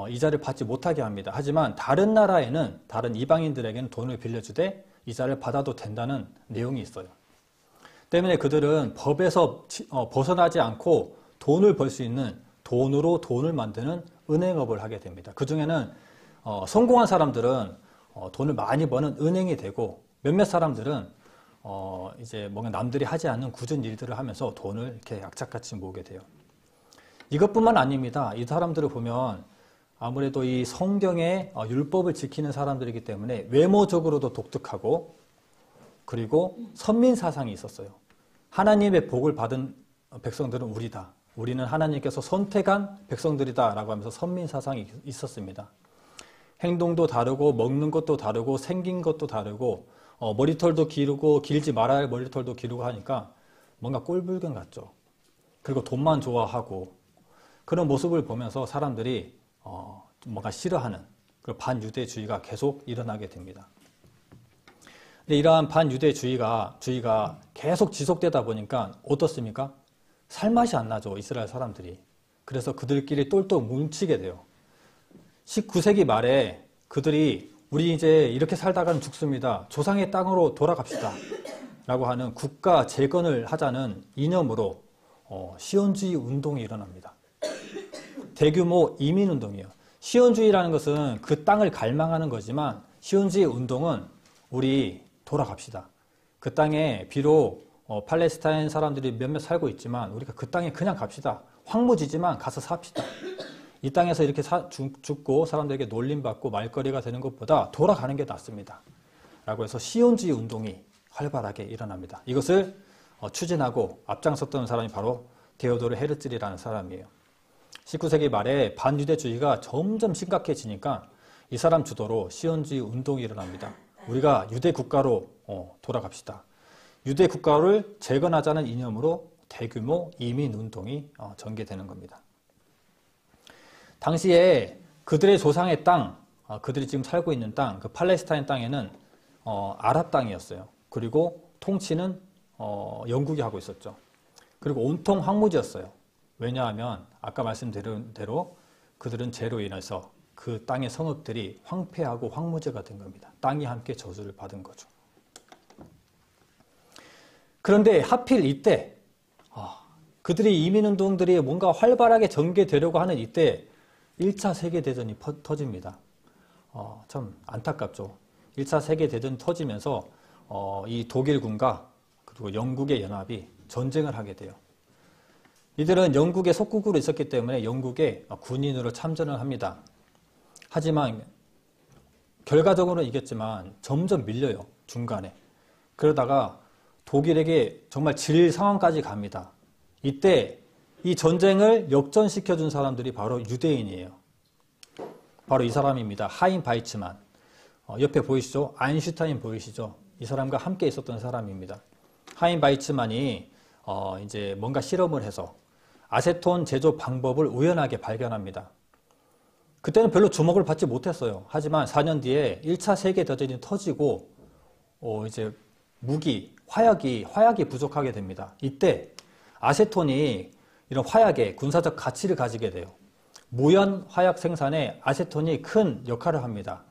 이자를 받지 못하게 합니다. 하지만 다른 나라에는 다른 이방인들에게는 돈을 빌려주되 이자를 받아도 된다는 내용이 있어요. 때문에 그들은 법에서 벗어나지 않고 돈을 벌 수 있는 돈으로 돈을 만드는 은행업을 하게 됩니다. 그 중에는 성공한 사람들은 돈을 많이 버는 은행이 되고 몇몇 사람들은 이제 뭔가 남들이 하지 않는 굳은 일들을 하면서 돈을 이렇게 악착같이 모으게 돼요. 이것뿐만 아닙니다. 이 사람들을 보면 아무래도 이 성경의 율법을 지키는 사람들이기 때문에 외모적으로도 독특하고 그리고 선민 사상이 있었어요. 하나님의 복을 받은 백성들은 우리다. 우리는 하나님께서 선택한 백성들이다 라고 하면서 선민 사상이 있었습니다. 행동도 다르고 먹는 것도 다르고 생긴 것도 다르고 머리털도 기르고 길지 말아야 할 머리털도 기르고 하니까 뭔가 꼴불견 같죠. 그리고 돈만 좋아하고 그런 모습을 보면서 사람들이 뭔가 싫어하는 그 반유대주의가 계속 일어나게 됩니다. 근데 이러한 반유대주의가 계속 지속되다 보니까 어떻습니까? 살맛이 안 나죠, 이스라엘 사람들이. 그래서 그들끼리 똘똘 뭉치게 돼요. 19세기 말에 그들이 우리 이제 이렇게 살다가는 죽습니다. 조상의 땅으로 돌아갑시다. 라고 하는 국가 재건을 하자는 이념으로 시온주의 운동이 일어납니다. 대규모 이민운동이에요. 시온주의라는 것은 그 땅을 갈망하는 거지만 시온주의 운동은 우리 돌아갑시다. 그 땅에 비록 팔레스타인 사람들이 몇몇 살고 있지만 우리가 그 땅에 그냥 갑시다. 황무지지만 가서 삽시다. 이 땅에서 이렇게 죽고 사람들에게 놀림받고 말거리가 되는 것보다 돌아가는 게 낫습니다. 라고 해서 시온주의 운동이 활발하게 일어납니다. 이것을 추진하고 앞장섰던 사람이 바로 데오도르 헤르즐이라는 사람이에요. 19세기 말에 반유대주의가 점점 심각해지니까 이 사람 주도로 시온주의 운동이 일어납니다. 우리가 유대 국가로 돌아갑시다. 유대 국가를 재건하자는 이념으로 대규모 이민 운동이 전개되는 겁니다. 당시에 그들의 조상의 땅, 그들이 지금 살고 있는 땅, 그 팔레스타인 땅에는 아랍 땅이었어요. 그리고 통치는 영국이 하고 있었죠. 그리고 온통 황무지였어요. 왜냐하면 아까 말씀드린 대로 그들은 죄로 인해서 그 땅의 성읍들이 황폐하고 황무지가 된 겁니다. 땅이 함께 저주를 받은 거죠. 그런데 하필 이때 그들이 이민운동들이 뭔가 활발하게 전개되려고 하는 이때 1차 세계대전이 터집니다. 참 안타깝죠. 1차 세계대전이 터지면서 이 독일군과 그리고 영국의 연합이 전쟁을 하게 돼요. 이들은 영국의 속국으로 있었기 때문에 영국의 군인으로 참전을 합니다. 하지만 결과적으로는 이겼지만 점점 밀려요. 중간에. 그러다가 독일에게 정말 질 상황까지 갑니다. 이때 이 전쟁을 역전시켜준 사람들이 바로 유대인이에요. 바로 이 사람입니다. 하임 바이츠만. 옆에 보이시죠? 아인슈타인 보이시죠? 이 사람과 함께 있었던 사람입니다. 하임 바이츠만이 이제 뭔가 실험을 해서 아세톤 제조 방법을 우연하게 발견합니다. 그때는 별로 주목을 받지 못했어요. 하지만 4년 뒤에 1차 세계대전이 터지고 이제 무기, 화약이 부족하게 됩니다. 이때 아세톤이 이런 화약의 군사적 가치를 가지게 돼요. 무연 화약 생산에 아세톤이 큰 역할을 합니다.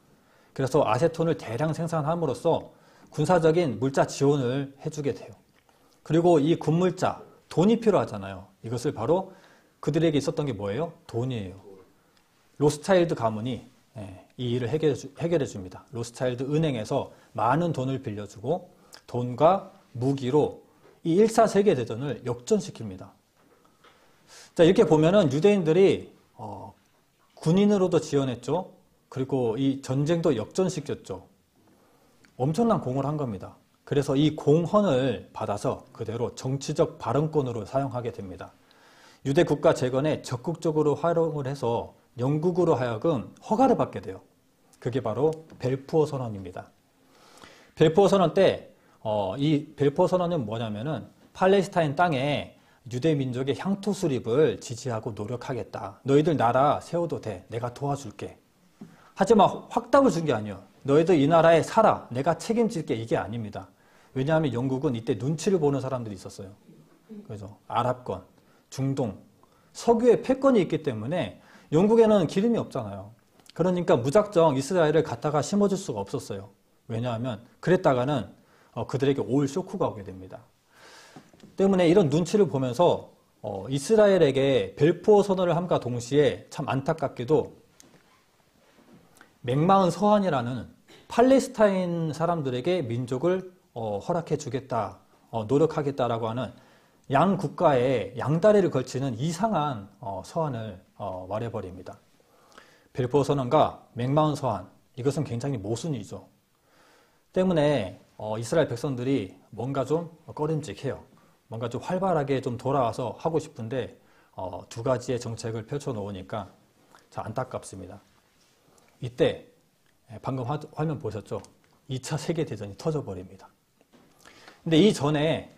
그래서 아세톤을 대량 생산함으로써 군사적인 물자 지원을 해주게 돼요. 그리고 이 군물자, 돈이 필요하잖아요. 이것을 바로 그들에게 있었던 게 뭐예요? 돈이에요. 로스차일드 가문이 이 일을 해결해 줍니다. 로스차일드 은행에서 많은 돈을 빌려주고 돈과 무기로 이 1차 세계대전을 역전시킵니다. 자, 이렇게 보면은 유대인들이 군인으로도 지원했죠. 그리고 이 전쟁도 역전시켰죠. 엄청난 공을 한 겁니다. 그래서 이 공헌을 받아서 그대로 정치적 발언권으로 사용하게 됩니다. 유대 국가 재건에 적극적으로 활용을 해서 영국으로 하여금 허가를 받게 돼요. 그게 바로 벨푸어 선언입니다. 벨푸어 선언 때 이 벨푸어 선언은 뭐냐면은 팔레스타인 땅에 유대 민족의 향토 수립을 지지하고 노력하겠다. 너희들 나라 세워도 돼. 내가 도와줄게. 하지만 확답을 준 게 아니에요. 너희들 이 나라에 살아. 내가 책임질게. 이게 아닙니다. 왜냐하면 영국은 이때 눈치를 보는 사람들이 있었어요. 그죠? 아랍권, 중동, 석유의 패권이 있기 때문에 영국에는 기름이 없잖아요. 그러니까 무작정 이스라엘을 갖다가 심어줄 수가 없었어요. 왜냐하면 그랬다가는 그들에게 올 쇼크가 오게 됩니다. 때문에 이런 눈치를 보면서 이스라엘에게 벨포어 선언을 함과 동시에 참 안타깝게도 맥마은 서한이라는 팔레스타인 사람들에게 민족을 허락해 주겠다, 노력하겠다라고 하는 양 국가의 양다리를 걸치는 이상한 서한을 말해버립니다. 벨포어 선언과 맥마은 서한, 이것은 굉장히 모순이죠. 때문에 이스라엘 백성들이 뭔가 좀 꺼림직해요. 뭔가 좀 활발하게 좀 돌아와서 하고 싶은데 두 가지의 정책을 펼쳐놓으니까 참 안타깝습니다. 이때 방금 화면 보셨죠? 2차 세계대전이 터져버립니다. 근데 이 전에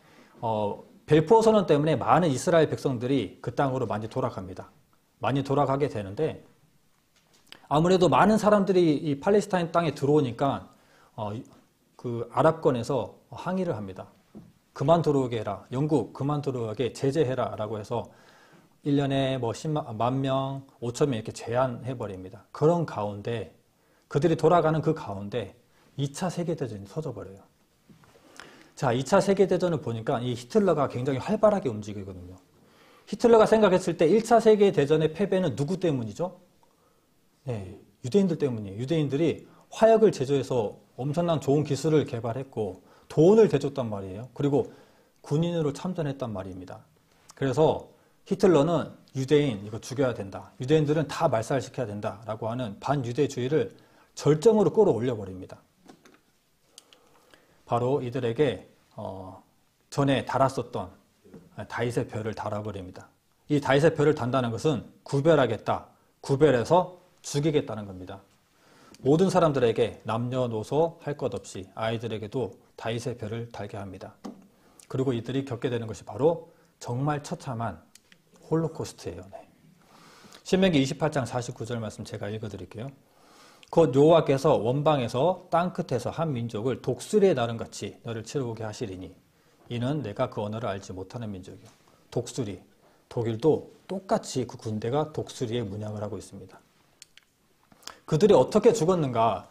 벨포어 선언 때문에 많은 이스라엘 백성들이 그 땅으로 많이 돌아갑니다. 많이 돌아가게 되는데 아무래도 많은 사람들이 이 팔레스타인 땅에 들어오니까 그 아랍권에서 항의를 합니다. 그만 들어오게 해라. 영국 그만 들어오게 제재해라 라고 해서 1년에 뭐 10만 명, 5천 명 이렇게 제한해버립니다. 그런 가운데 그들이 돌아가는 그 가운데 2차 세계대전이 터져버려요. 자, 2차 세계대전을 보니까 이 히틀러가 굉장히 활발하게 움직이거든요. 히틀러가 생각했을 때 1차 세계대전의 패배는 누구 때문이죠? 네, 유대인들 때문이에요. 유대인들이 화약을 제조해서 엄청난 좋은 기술을 개발했고 돈을 대줬단 말이에요. 그리고 군인으로 참전했단 말입니다. 그래서 히틀러는 유대인 이거 죽여야 된다. 유대인들은 다 말살시켜야 된다라고 하는 반유대주의를 절정으로 끌어올려 버립니다. 바로 이들에게 전에 달았었던 다윗의 별을 달아버립니다. 이 다윗의 별을 단다는 것은 구별하겠다. 구별해서 죽이겠다는 겁니다. 모든 사람들에게 남녀노소 할 것 없이 아이들에게도 다윗의 별을 달게 합니다. 그리고 이들이 겪게 되는 것이 바로 정말 처참한 홀로코스트예요. 네. 신명기 28장 49절 말씀 제가 읽어드릴게요. 곧 여호와께서 원방에서 땅끝에서 한 민족을 독수리의 나름같이 너를 치러오게 하시리니 이는 내가 그 언어를 알지 못하는 민족이요. 독수리. 독일도 똑같이 그 군대가 독수리의 문양을 하고 있습니다. 그들이 어떻게 죽었는가,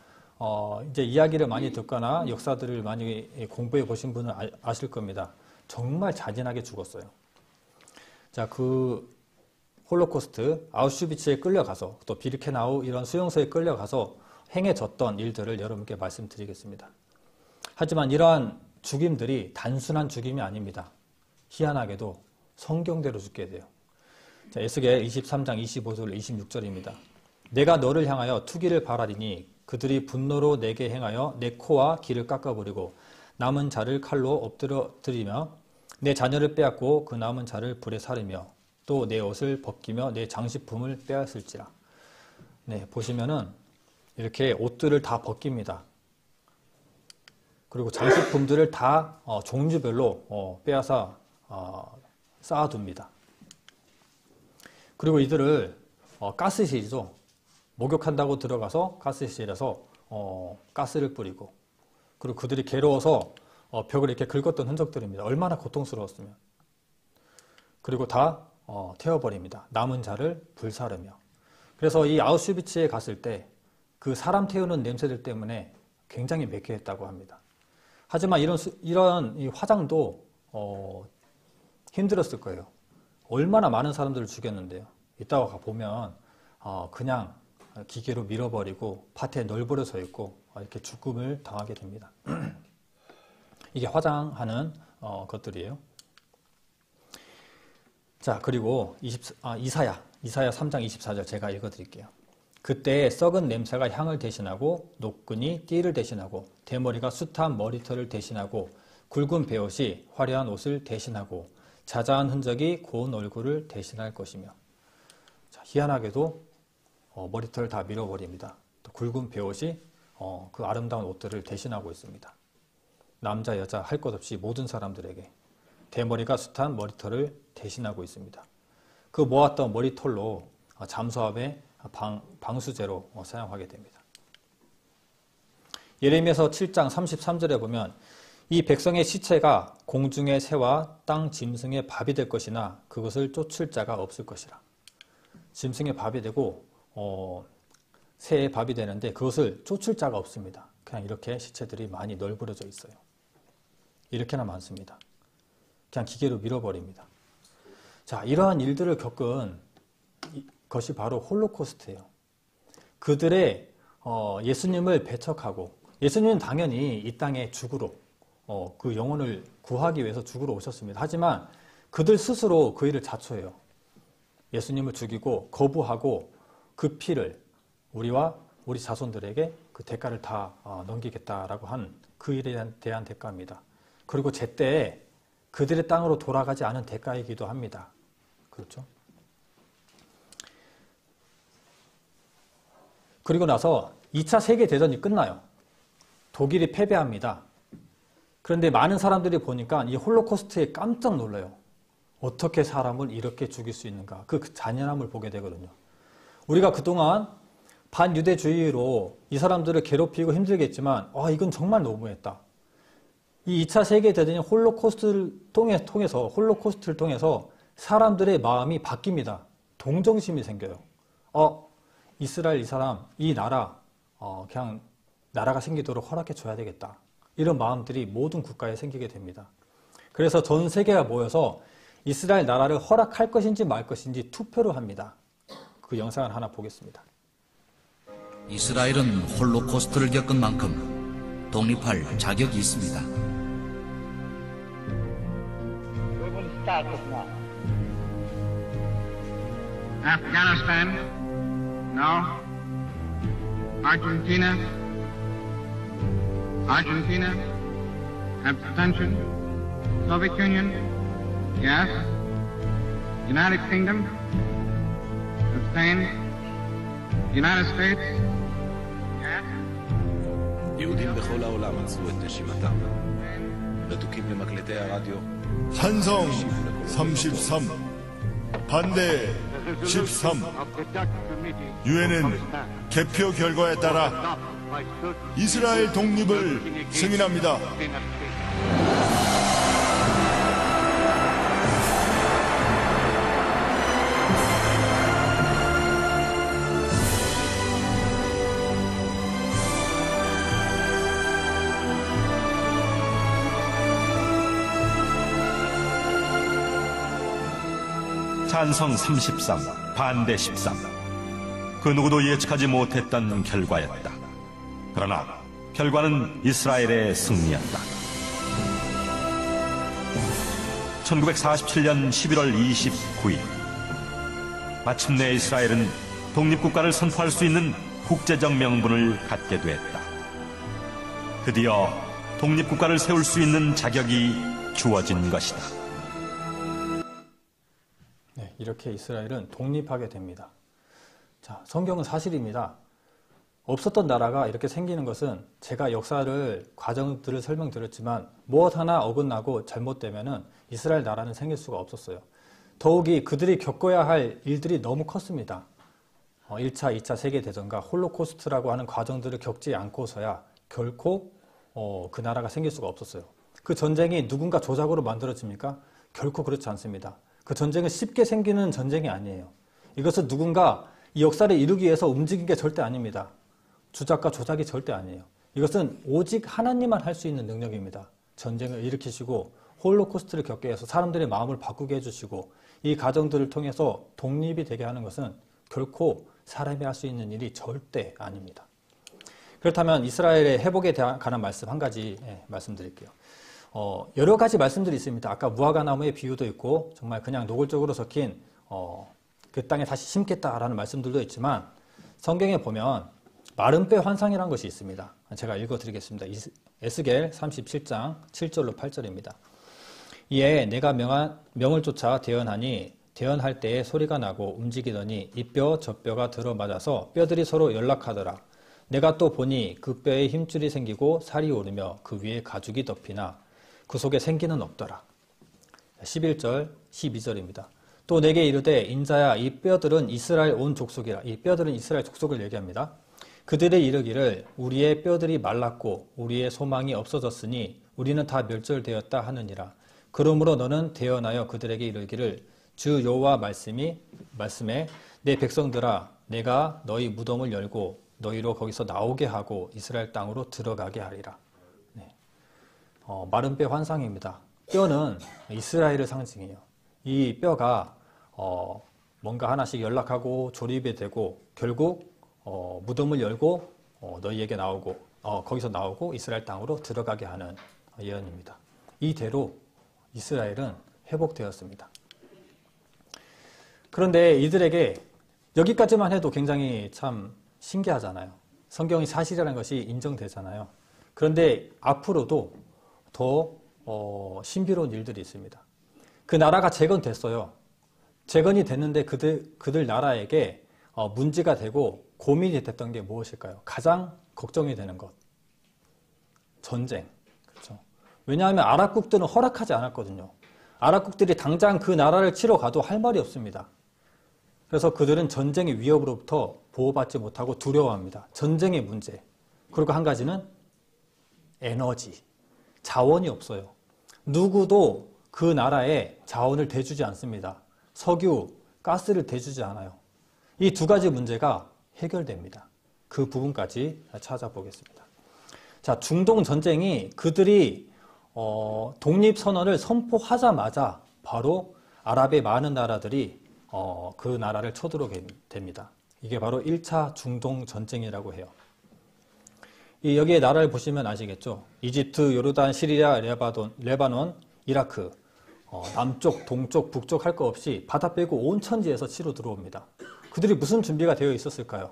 이제 이야기를 많이 듣거나 역사들을 많이 공부해 보신 분은 아실 겁니다. 정말 잔인하게 죽었어요. 자, 그 홀로코스트, 아우슈비츠에 끌려가서 또 비르케나우 이런 수용소에 끌려가서 행해졌던 일들을 여러분께 말씀드리겠습니다. 하지만 이러한 죽임들이 단순한 죽임이 아닙니다. 희한하게도 성경대로 죽게 돼요. 자, 에스겔 23장 25절 26절입니다. 내가 너를 향하여 투기를 발하리니 그들이 분노로 내게 행하여 내 코와 귀를 깎아버리고 남은 자를 칼로 엎드러뜨리며 내 자녀를 빼앗고 그 남은 자를 불에 사르며 또 내 옷을 벗기며 내 장식품을 빼앗을지라. 네, 보시면은 이렇게 옷들을 다 벗깁니다. 그리고 장식품들을 다 종류별로 빼앗아 쌓아둡니다. 그리고 이들을 가스실이죠. 목욕한다고 들어가서 가스실에서 가스를 뿌리고, 그리고 그들이 괴로워서 벽을 이렇게 긁었던 흔적들입니다. 얼마나 고통스러웠으면. 그리고 다 태워버립니다. 남은 자를 불사르며. 그래서 이 아우슈비츠에 갔을 때 그 사람 태우는 냄새들 때문에 굉장히 매캐했다고 합니다. 하지만 이런 이 화장도 힘들었을 거예요. 얼마나 많은 사람들을 죽였는데요. 이따가 보면 그냥 기계로 밀어버리고 밭에 널브러 서 있고 이렇게 죽음을 당하게 됩니다. 이게 화장하는 것들이에요. 자, 그리고 이사야 3장 24절 제가 읽어드릴게요. 그때 썩은 냄새가 향을 대신하고 노끈이 띠를 대신하고 대머리가 숱한 머리털을 대신하고 굵은 베옷이 화려한 옷을 대신하고 자자한 흔적이 고운 얼굴을 대신할 것이며. 자, 희한하게도 머리털을 다 밀어버립니다. 또 굵은 베옷이 그 아름다운 옷들을 대신하고 있습니다. 남자 여자 할 것 없이 모든 사람들에게 대머리가 숱한 머리털을 대신하고 있습니다. 그 모았던 머리털로 잠수함의 방수제로 사용하게 됩니다. 예레미야서 7장 33절에 보면 이 백성의 시체가 공중의 새와 땅 짐승의 밥이 될 것이나 그것을 쫓을 자가 없을 것이라. 짐승의 밥이 되고 새의 밥이 되는데 그것을 쫓을 자가 없습니다. 그냥 이렇게 시체들이 많이 널브러져 있어요. 이렇게나 많습니다. 그냥 기계로 밀어버립니다. 자, 이러한 일들을 겪은 것이 바로 홀로코스트예요. 그들의 예수님을 배척하고, 예수님은 당연히 이 땅에 죽으러 그 영혼을 구하기 위해서 죽으러 오셨습니다. 하지만 그들 스스로 그 일을 자초해요. 예수님을 죽이고 거부하고 그 피를 우리와 우리 자손들에게 그 대가를 다 넘기겠다라고 한 그 일에 대한 대가입니다. 그리고 제때에 그들의 땅으로 돌아가지 않은 대가이기도 합니다. 그렇죠? 그리고 나서 2차 세계대전이 끝나요. 독일이 패배합니다. 그런데 많은 사람들이 보니까 이 홀로코스트에 깜짝 놀라요. 어떻게 사람을 이렇게 죽일 수 있는가. 그 잔인함을 보게 되거든요. 우리가 그동안 반유대주의로 이 사람들을 괴롭히고 힘들게 했지만 이건 정말 너무했다. 이 2차 세계대전이 홀로코스트를 통해서 사람들의 마음이 바뀝니다. 동정심이 생겨요. 이스라엘 이 사람, 이 나라 그냥 나라가 생기도록 허락해 줘야 되겠다. 이런 마음들이 모든 국가에 생기게 됩니다. 그래서 전 세계가 모여서 이스라엘 나라를 허락할 것인지 말 것인지 투표를 합니다. 그 영상을 하나 보겠습니다. 이스라엘은 홀로코스트를 겪은 만큼 독립할 자격이 있습니다. Afghanistan, no. Argentina, abstention. Soviet Union, yes. United Kingdom, abstain. United States, yes. יהודים בכל העולם עצרו את נשימתם. רתוקים למקלטי הרדיו. 찬성 33, 반대 13. 유엔은 개표 결과에 따라 이스라엘 독립을 승인합니다. 찬성 33, 반대 13. 그 누구도 예측하지 못했던 결과였다. 그러나 결과는 이스라엘의 승리였다. 1947년 11월 29일 마침내 이스라엘은 독립국가를 선포할 수 있는 국제적 명분을 갖게 됐다. 드디어 독립국가를 세울 수 있는 자격이 주어진 것이다. 네, 이렇게 이스라엘은 독립하게 됩니다. 자, 성경은 사실입니다. 없었던 나라가 이렇게 생기는 것은 제가 역사를 과정들을 설명드렸지만 무엇 하나 어긋나고 잘못되면은 이스라엘 나라는 생길 수가 없었어요. 더욱이 그들이 겪어야 할 일들이 너무 컸습니다. 1차, 2차 세계대전과 홀로코스트라고 하는 과정들을 겪지 않고서야 결코 그 나라가 생길 수가 없었어요. 그 전쟁이 누군가 조작으로 만들어집니까? 결코 그렇지 않습니다. 그 전쟁은 쉽게 생기는 전쟁이 아니에요. 이것은 누군가 이 역사를 이루기 위해서 움직인 게 절대 아닙니다. 주작과 조작이 절대 아니에요. 이것은 오직 하나님만 할 수 있는 능력입니다. 전쟁을 일으키시고 홀로코스트를 겪게 해서 사람들의 마음을 바꾸게 해주시고 이 과정들을 통해서 독립이 되게 하는 것은 결코 사람이 할 수 있는 일이 절대 아닙니다. 그렇다면 이스라엘의 회복에 관한 말씀 한 가지 말씀드릴게요. 여러 가지 말씀들이 있습니다. 아까 무화과나무의 비유도 있고 정말 그냥 노골적으로 적힌 그 땅에 다시 심겠다라는 말씀들도 있지만 성경에 보면 마른 뼈 환상이라는 것이 있습니다. 제가 읽어드리겠습니다. 에스겔 37장 7절로 8절입니다. 이에 내가 명을 쫓아 대언하니 대언할 때에 소리가 나고 움직이더니 이 뼈 저 뼈가 들어맞아서 뼈들이 서로 연락하더라. 내가 또 보니 그 뼈에 힘줄이 생기고 살이 오르며 그 위에 가죽이 덮이나 그 속에 생기는 없더라. 11절 12절입니다. 또 내게 이르되 인자야 이 뼈들은 이스라엘 온 족속이라. 이 뼈들은 이스라엘 족속을 얘기합니다. 그들의 이르기를 우리의 뼈들이 말랐고 우리의 소망이 없어졌으니 우리는 다 멸절되었다 하느니라. 그러므로 너는 대언하여 그들에게 이르기를 주 여호와 말씀에 내 백성들아 내가 너희 무덤을 열고 너희로 거기서 나오게 하고 이스라엘 땅으로 들어가게 하리라. 네. 마른 뼈 환상입니다. 뼈는 이스라엘을 상징해요. 이 뼈가 뭔가 하나씩 연락하고 조립이 되고 결국 무덤을 열고 너희에게 나오고 거기서 나오고 이스라엘 땅으로 들어가게 하는 예언입니다. 이대로 이스라엘은 회복되었습니다. 그런데 이들에게 여기까지만 해도 굉장히 참 신기하잖아요. 성경이 사실이라는 것이 인정되잖아요. 그런데 앞으로도 더 신비로운 일들이 있습니다. 그 나라가 재건됐어요. 재건이 됐는데 그들 나라에게 문제가 되고 고민이 됐던 게 무엇일까요? 가장 걱정이 되는 것. 전쟁. 그렇죠. 왜냐하면 아랍국들은 허락하지 않았거든요. 아랍국들이 당장 그 나라를 치러 가도 할 말이 없습니다. 그래서 그들은 전쟁의 위협으로부터 보호받지 못하고 두려워합니다. 전쟁의 문제. 그리고 한 가지는 에너지. 자원이 없어요. 누구도 그 나라에 자원을 대주지 않습니다. 석유, 가스를 대주지 않아요. 이 두 가지 문제가 해결됩니다. 그 부분까지 찾아보겠습니다. 자, 중동 전쟁이 그들이 독립선언을 선포하자마자 바로 아랍의 많은 나라들이 그 나라를 쳐들어오게 됩니다. 이게 바로 1차 중동 전쟁이라고 해요. 여기에 나라를 보시면 아시겠죠? 이집트, 요르단, 시리아, 레바논, 이라크, 남쪽, 동쪽, 북쪽 할 거 없이 바다 빼고 온 천지에서 치러 들어옵니다. 그들이 무슨 준비가 되어 있었을까요?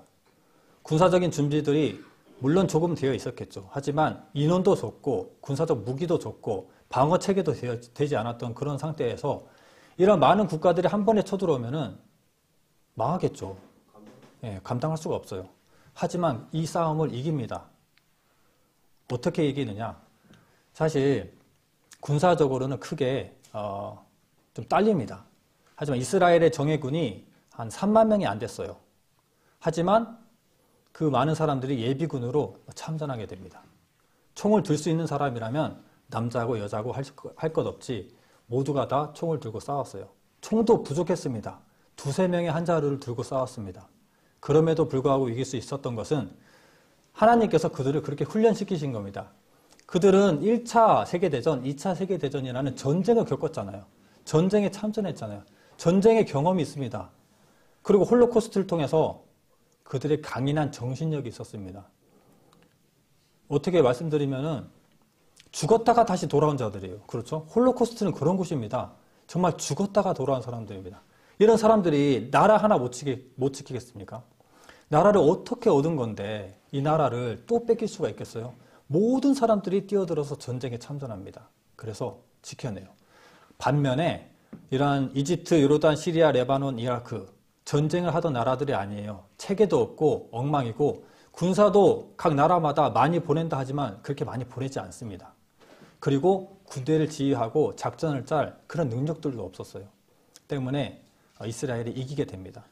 군사적인 준비들이 물론 조금 되어 있었겠죠. 하지만 인원도 적고 군사적 무기도 적고 방어 체계도 되지 않았던 그런 상태에서 이런 많은 국가들이 한 번에 쳐들어오면은 망하겠죠. 예, 감당할 수가 없어요. 하지만 이 싸움을 이깁니다. 어떻게 이기느냐? 사실 군사적으로는 크게 좀 딸립니다. 하지만 이스라엘의 정예군이 한 3만 명이 안 됐어요. 하지만 그 많은 사람들이 예비군으로 참전하게 됩니다. 총을 들 수 있는 사람이라면 남자고 여자고 할 것 없이 모두가 다 총을 들고 싸웠어요. 총도 부족했습니다. 2-3명의 한 자루를 들고 싸웠습니다. 그럼에도 불구하고 이길 수 있었던 것은 하나님께서 그들을 그렇게 훈련시키신 겁니다. 그들은 1차 세계대전, 2차 세계대전이라는 전쟁을 겪었잖아요. 전쟁에 참전했잖아요. 전쟁의 경험이 있습니다. 그리고 홀로코스트를 통해서 그들의 강인한 정신력이 있었습니다. 어떻게 말씀드리면은 죽었다가 다시 돌아온 자들이에요. 그렇죠? 홀로코스트는 그런 곳입니다. 정말 죽었다가 돌아온 사람들입니다. 이런 사람들이 나라 하나 못 지키겠습니까? 나라를 어떻게 얻은 건데 이 나라를 또 뺏길 수가 있겠어요? 모든 사람들이 뛰어들어서 전쟁에 참전합니다. 그래서 지켜내요. 반면에 이러한 이집트, 요르단, 시리아, 레바논, 이라크 전쟁을 하던 나라들이 아니에요. 체계도 없고 엉망이고 군사도 각 나라마다 많이 보낸다 하지만 그렇게 많이 보내지 않습니다. 그리고 군대를 지휘하고 작전을 짤 그런 능력들도 없었어요. 때문에 이스라엘이 이기게 됩니다.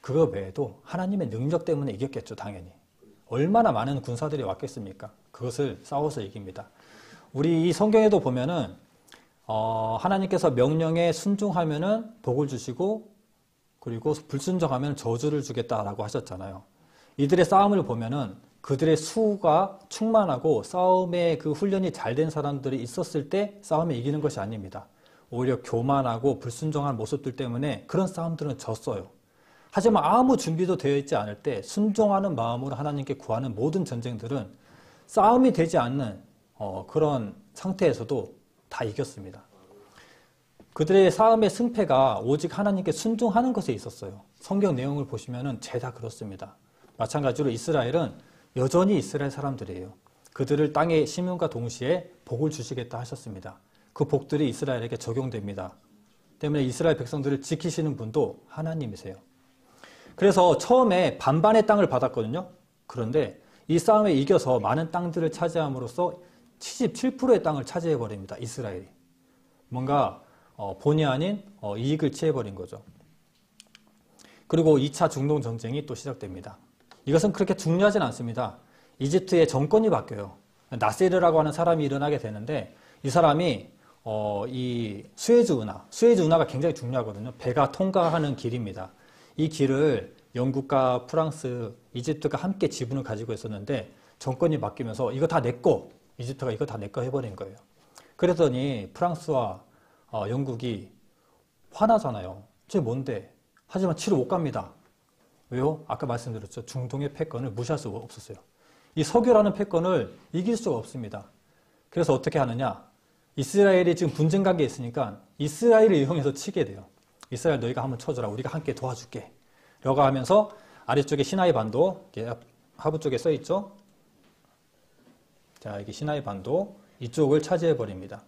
그거 외에도 하나님의 능력 때문에 이겼겠죠, 당연히. 얼마나 많은 군사들이 왔겠습니까? 그것을 싸워서 이깁니다. 우리 이 성경에도 보면은 하나님께서 명령에 순종하면은 복을 주시고 그리고 불순종하면 저주를 주겠다라고 하셨잖아요. 이들의 싸움을 보면은 그들의 수가 충만하고 싸움의 그 훈련이 잘 된 사람들이 있었을 때 싸움에 이기는 것이 아닙니다. 오히려 교만하고 불순종한 모습들 때문에 그런 싸움들은 졌어요. 하지만 아무 준비도 되어 있지 않을 때 순종하는 마음으로 하나님께 구하는 모든 전쟁들은 싸움이 되지 않는 그런 상태에서도 다 이겼습니다. 그들의 싸움의 승패가 오직 하나님께 순종하는 것에 있었어요. 성경 내용을 보시면 죄다 그렇습니다. 마찬가지로 이스라엘은 여전히 이스라엘 사람들이에요. 그들을 땅에 심음과 동시에 복을 주시겠다 하셨습니다. 그 복들이 이스라엘에게 적용됩니다. 때문에 이스라엘 백성들을 지키시는 분도 하나님이세요. 그래서 처음에 반반의 땅을 받았거든요. 그런데 이 싸움에 이겨서 많은 땅들을 차지함으로써 77%의 땅을 차지해버립니다. 이스라엘이. 뭔가 본의 아닌 이익을 취해버린 거죠. 그리고 2차 중동 전쟁이 또 시작됩니다. 이것은 그렇게 중요하진 않습니다. 이집트의 정권이 바뀌어요. 나세르라고 하는 사람이 일어나게 되는데 이 사람이 이 수에즈 운하가 굉장히 중요하거든요. 배가 통과하는 길입니다. 이 길을 영국과 프랑스, 이집트가 함께 지분을 가지고 있었는데 정권이 바뀌면서 이거 다 내 거, 이집트가 이거 다 내 거 해버린 거예요. 그랬더니 프랑스와 영국이 화나잖아요. 쟤 뭔데? 하지만 치러 못 갑니다. 왜요? 아까 말씀드렸죠. 중동의 패권을 무시할 수가 없었어요. 이 석유라는 패권을 이길 수가 없습니다. 그래서 어떻게 하느냐? 이스라엘이 지금 분쟁 관계에 있으니까 이스라엘을 이용해서 치게 돼요. 이스라엘 너희가 한번 쳐줘라. 우리가 함께 도와줄게. 라고 하면서 아래쪽에 시나이 반도, 하부 쪽에 써 있죠. 자, 이게 시나이 반도 이쪽을 차지해 버립니다.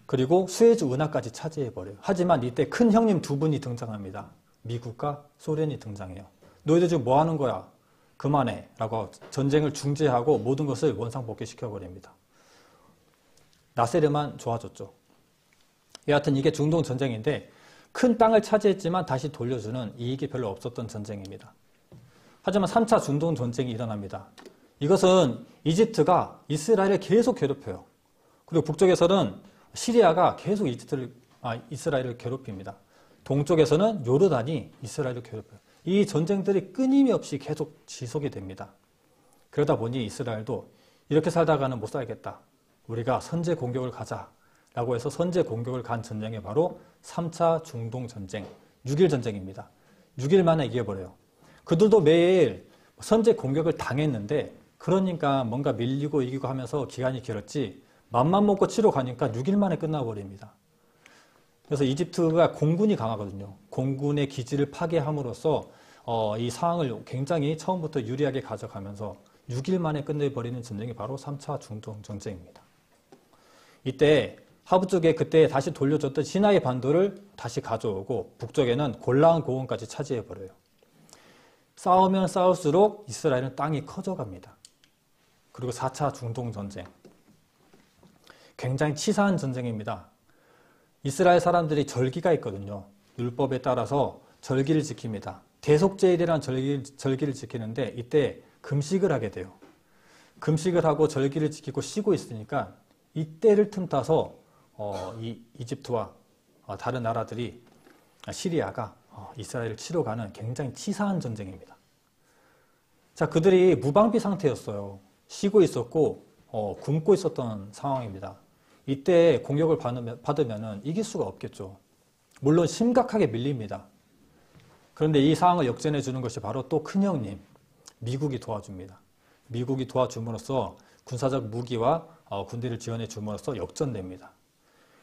그리고 수에즈 운하까지 차지해 버려요. 하지만 이때 큰 형님 두 분이 등장합니다. 미국과 소련이 등장해요. 너희들 지금 뭐 하는 거야? 그만해. 라고 전쟁을 중지하고 모든 것을 원상복귀시켜 버립니다. 나세르만 좋아졌죠. 여하튼 이게 중동 전쟁인데 큰 땅을 차지했지만 다시 돌려주는 이익이 별로 없었던 전쟁입니다. 하지만 3차 중동 전쟁이 일어납니다. 이것은 이집트가 이스라엘을 계속 괴롭혀요. 그리고 북쪽에서는 시리아가 계속 이스라엘을 괴롭힙니다. 동쪽에서는 요르단이 이스라엘을 괴롭혀요. 이 전쟁들이 끊임없이 계속 지속이 됩니다. 그러다 보니 이스라엘도 이렇게 살다가는 못 살겠다. 우리가 선제 공격을 가자라고 해서 선제 공격을 간 전쟁이 바로 3차 중동 전쟁, 6일 전쟁입니다. 6일 만에 이겨버려요. 그들도 매일 선제 공격을 당했는데 그러니까 뭔가 밀리고 이기고 하면서 기간이 길었지 맘만 먹고 치러 가니까 6일 만에 끝나버립니다. 그래서 이집트가 공군이 강하거든요. 공군의 기지를 파괴함으로써 이 상황을 굉장히 처음부터 유리하게 가져가면서 6일 만에 끝내버리는 전쟁이 바로 3차 중동 전쟁입니다. 이때 하부 쪽에 그때 다시 돌려줬던 시나이 반도를 다시 가져오고 북쪽에는 골란 고원까지 차지해버려요. 싸우면 싸울수록 이스라엘은 땅이 커져갑니다. 그리고 4차 중동 전쟁. 굉장히 치사한 전쟁입니다. 이스라엘 사람들이 절기가 있거든요. 율법에 따라서 절기를 지킵니다. 대속제일이라는 절기를 지키는데 이때 금식을 하게 돼요. 금식을 하고 절기를 지키고 쉬고 있으니까 이때를 틈타서 이집트와 다른 나라들이 시리아가 이스라엘을 치러 가는 굉장히 치사한 전쟁입니다. 자, 그들이 무방비 상태였어요. 쉬고 있었고 굶고 있었던 상황입니다. 이때 공격을 받으면 이길 수가 없겠죠. 물론 심각하게 밀립니다. 그런데 이 상황을 역전해 주는 것이 바로 또 큰형님, 미국이 도와줍니다. 미국이 도와줌으로써 군사적 무기와 군대를 지원해 줌으로써 역전됩니다.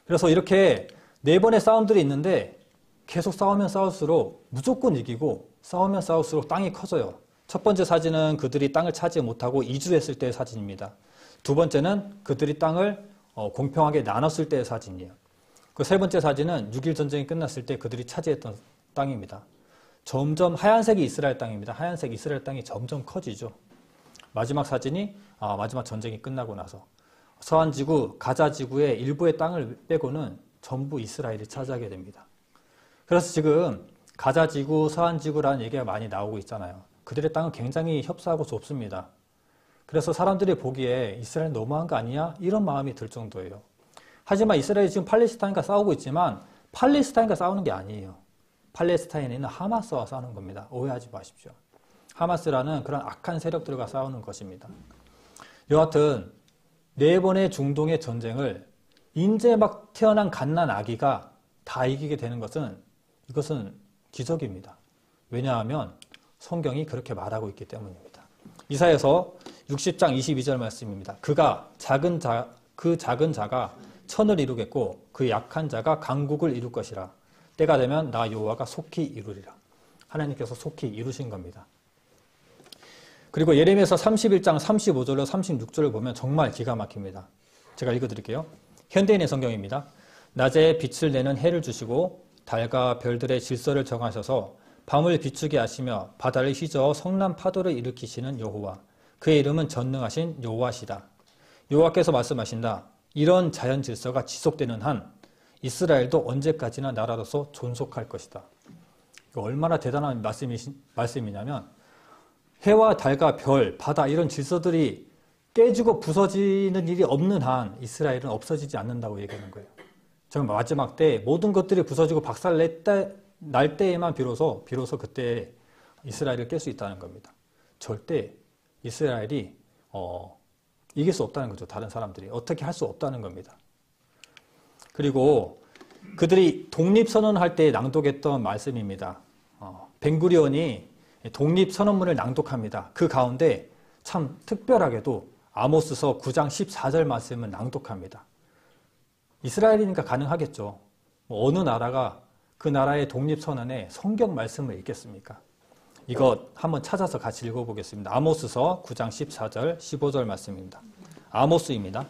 그래서 이렇게 4번의 싸움들이 있는데 계속 싸우면 싸울수록 무조건 이기고 싸우면 싸울수록 땅이 커져요. 첫 번째 사진은 그들이 땅을 차지 못하고 이주했을 때의 사진입니다. 두 번째는 그들이 땅을 공평하게 나눴을 때의 사진이에요. 그 세 번째 사진은 6.1 전쟁이 끝났을 때 그들이 차지했던 땅입니다. 점점 하얀색이 이스라엘 땅입니다. 하얀색 이스라엘 땅이 점점 커지죠. 마지막 사진이 마지막 전쟁이 끝나고 나서 서한지구, 가자지구의 일부의 땅을 빼고는 전부 이스라엘이 차지하게 됩니다. 그래서 지금 가자지구, 서한지구라는 얘기가 많이 나오고 있잖아요. 그들의 땅은 굉장히 협소하고 좁습니다. 그래서 사람들이 보기에 이스라엘 너무한 거 아니야? 이런 마음이 들 정도예요. 하지만 이스라엘이 지금 팔레스타인과 싸우고 있지만 팔레스타인과 싸우는 게 아니에요. 팔레스타인에 있는 하마스와 싸우는 겁니다. 오해하지 마십시오. 하마스라는 그런 악한 세력들과 싸우는 것입니다. 여하튼 4번의 중동의 전쟁을 인제 막 태어난 갓난 아기가 다 이기게 되는 이것은 기적입니다. 왜냐하면 성경이 그렇게 말하고 있기 때문입니다. 이사야서 60장 22절 말씀입니다. 그 작은 자가 천을 이루겠고 그 약한 자가 강국을 이룰 것이라. 때가 되면 나 여호와가 속히 이루리라. 하나님께서 속히 이루신 겁니다. 그리고 예레미야서 31장 35절로 36절을 보면 정말 기가 막힙니다. 제가 읽어드릴게요. 현대인의 성경입니다. 낮에 빛을 내는 해를 주시고 달과 별들의 질서를 정하셔서 밤을 비추게 하시며 바다를 휘저어 성난 파도를 일으키시는 여호와. 그의 이름은 전능하신 여호와시다. 여호와께서 말씀하신다. 이런 자연 질서가 지속되는 한 이스라엘도 언제까지나 나라로서 존속할 것이다. 이거 얼마나 대단한 말씀이냐면 해와 달과 별, 바다 이런 질서들이 깨지고 부서지는 일이 없는 한 이스라엘은 없어지지 않는다고 얘기하는 거예요. 정말 마지막 때 모든 것들이 부서지고 날 때에만 비로소 그때 이스라엘을 깰 수 있다는 겁니다. 절대 이스라엘이 이길 수 없다는 거죠. 다른 사람들이 어떻게 할 수 없다는 겁니다. 그리고 그들이 독립선언할 때 낭독했던 말씀입니다. 벤구리온이 독립선언문을 낭독합니다. 그 가운데 참 특별하게도 아모스서 9장 14절 말씀을 낭독합니다. 이스라엘이니까 가능하겠죠. 어느 나라가 그 나라의 독립선언에 성경 말씀을 읽겠습니까? 이것 한번 찾아서 같이 읽어보겠습니다. 아모스서 9장 14절, 15절 말씀입니다. 아모스입니다.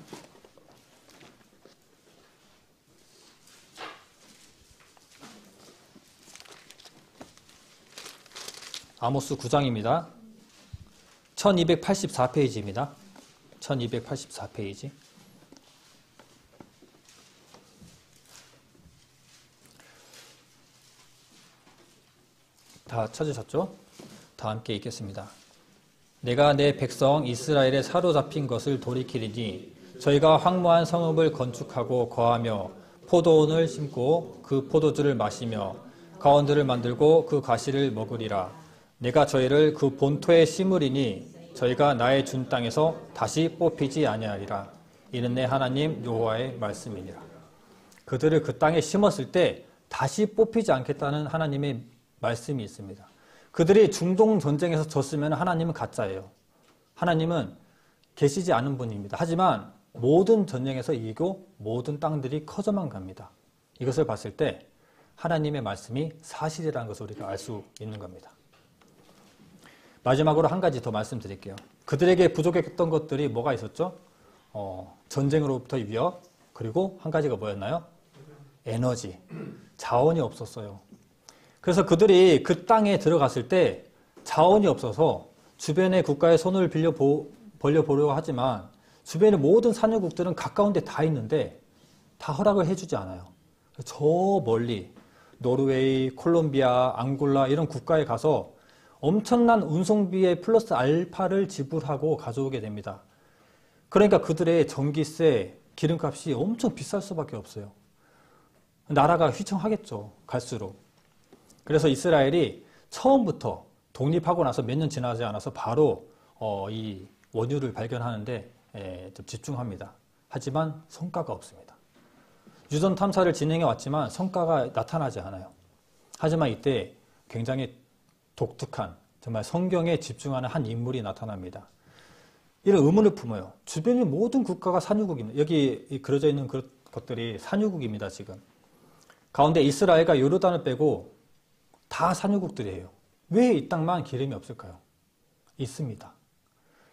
아모스 9장입니다. 1284페이지입니다. 1284페이지. 다 찾으셨죠? 다 함께 읽겠습니다. 내가 내 백성 이스라엘에 사로잡힌 것을 돌이키리니 저희가 황무한 성읍을 건축하고 거하며 포도원을 심고 그 포도주를 마시며 가원들을 만들고 그 가시를 먹으리라. 내가 저희를 그 본토에 심으리니 저희가 나의 준 땅에서 다시 뽑히지 아니하리라. 이는 내 하나님 여호와의 말씀이니라. 그들을 그 땅에 심었을 때 다시 뽑히지 않겠다는 하나님의 말씀이 있습니다. 그들이 중동 전쟁에서 졌으면 하나님은 가짜예요. 하나님은 계시지 않은 분입니다. 하지만 모든 전쟁에서 이기고 모든 땅들이 커져만 갑니다. 이것을 봤을 때 하나님의 말씀이 사실이라는 것을 우리가 알 수 있는 겁니다. 마지막으로 한 가지 더 말씀드릴게요. 그들에게 부족했던 것들이 뭐가 있었죠? 전쟁으로부터의 위협, 그리고 한 가지가 뭐였나요? 에너지, 자원이 없었어요. 그래서 그들이 그 땅에 들어갔을 때 자원이 없어서 주변의 국가의 손을 벌려보려고 하지만 주변의 모든 산유국들은 가까운 데 다 있는데 다 허락을 해주지 않아요. 저 멀리 노르웨이, 콜롬비아, 앙골라 이런 국가에 가서 엄청난 운송비에 플러스 알파를 지불하고 가져오게 됩니다. 그러니까 그들의 전기세, 기름값이 엄청 비쌀 수밖에 없어요. 나라가 휘청하겠죠, 갈수록. 그래서 이스라엘이 처음부터 독립하고 나서 몇 년 지나지 않아서 바로 이 원유를 발견하는데 좀 집중합니다. 하지만 성과가 없습니다. 유전 탐사를 진행해 왔지만 성과가 나타나지 않아요. 하지만 이때 굉장히 독특한, 정말 성경에 집중하는 한 인물이 나타납니다. 이런 의문을 품어요. 주변의 모든 국가가 산유국입니다. 여기 그려져 있는 것들이 산유국입니다, 지금. 가운데 이스라엘과 요르단을 빼고 다 산유국들이에요. 왜 이 땅만 기름이 없을까요? 있습니다.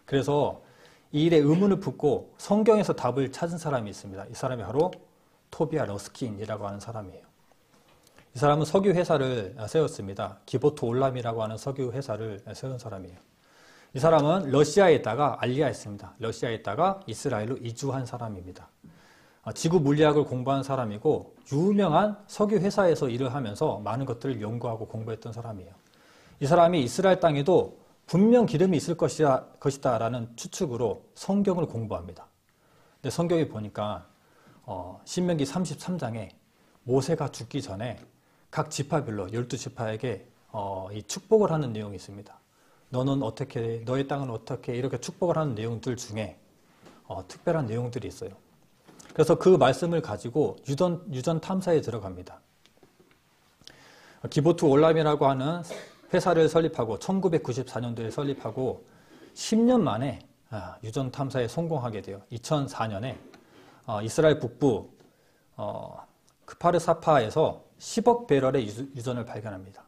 그래서 이 일에 의문을 품고 성경에서 답을 찾은 사람이 있습니다. 이 사람이 바로 토비아 러스킨이라고 하는 사람이에요. 이 사람은 석유 회사를 세웠습니다. 기보트 올람이라고 하는 석유 회사를 세운 사람이에요. 이 사람은 러시아에 있다가 알리아했습니다. 러시아에 있다가 이스라엘로 이주한 사람입니다. 지구 물리학을 공부한 사람이고 유명한 석유 회사에서 일을 하면서 많은 것들을 연구하고 공부했던 사람이에요. 이 사람이 이스라엘 땅에도 분명 기름이 있을 것이다 라는 추측으로 성경을 공부합니다. 근데 성경에 보니까 신명기 33장에 모세가 죽기 전에 각 지파별로 12지파에게 이 축복을 하는 내용이 있습니다. 너는 어떻게, 너의 땅은 어떻게, 이렇게 축복을 하는 내용들 중에 특별한 내용들이 있어요. 그래서 그 말씀을 가지고 유전 탐사에 들어갑니다. 기보트 올람이라고 하는 회사를 설립하고 1994년도에 설립하고 10년 만에 유전 탐사에 성공하게 돼요. 2004년에 이스라엘 북부 크파르사파에서 10억 배럴의 유전을 발견합니다.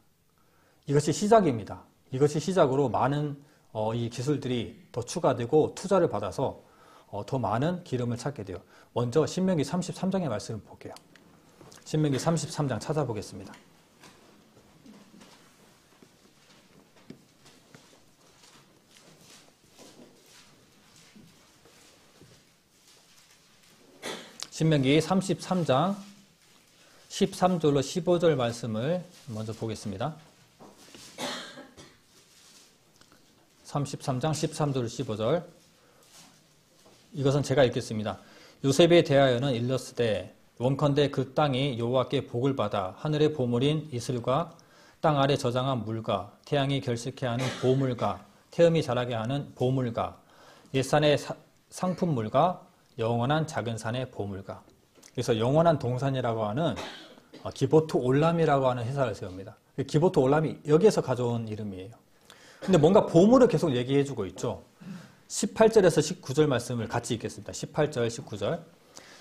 이것이 시작입니다. 이것이 시작으로 많은 이 기술들이 더 추가되고 투자를 받아서 더 많은 기름을 찾게 돼요. 먼저 신명기 33장의 말씀을 볼게요. 신명기 33장 찾아보겠습니다. 신명기 33장 13절로 15절 말씀을 먼저 보겠습니다. 33장 13절 15절. 이것은 제가 읽겠습니다. 요셉에 대하여는 일렀으되 원컨대 그 땅이 여호와께 복을 받아 하늘의 보물인 이슬과 땅 아래 저장한 물과 태양이 결식케 하는 보물과 태음이 자라게 하는 보물과 옛산의 상품물과 영원한 작은 산의 보물과. 그래서 영원한 동산이라고 하는 기보트 올람이라고 하는 회사를 세웁니다. 기보트 올람이 여기에서 가져온 이름이에요. 근데 뭔가 보물을 계속 얘기해주고 있죠. 18절에서 19절 말씀을 같이 읽겠습니다. 18절, 19절.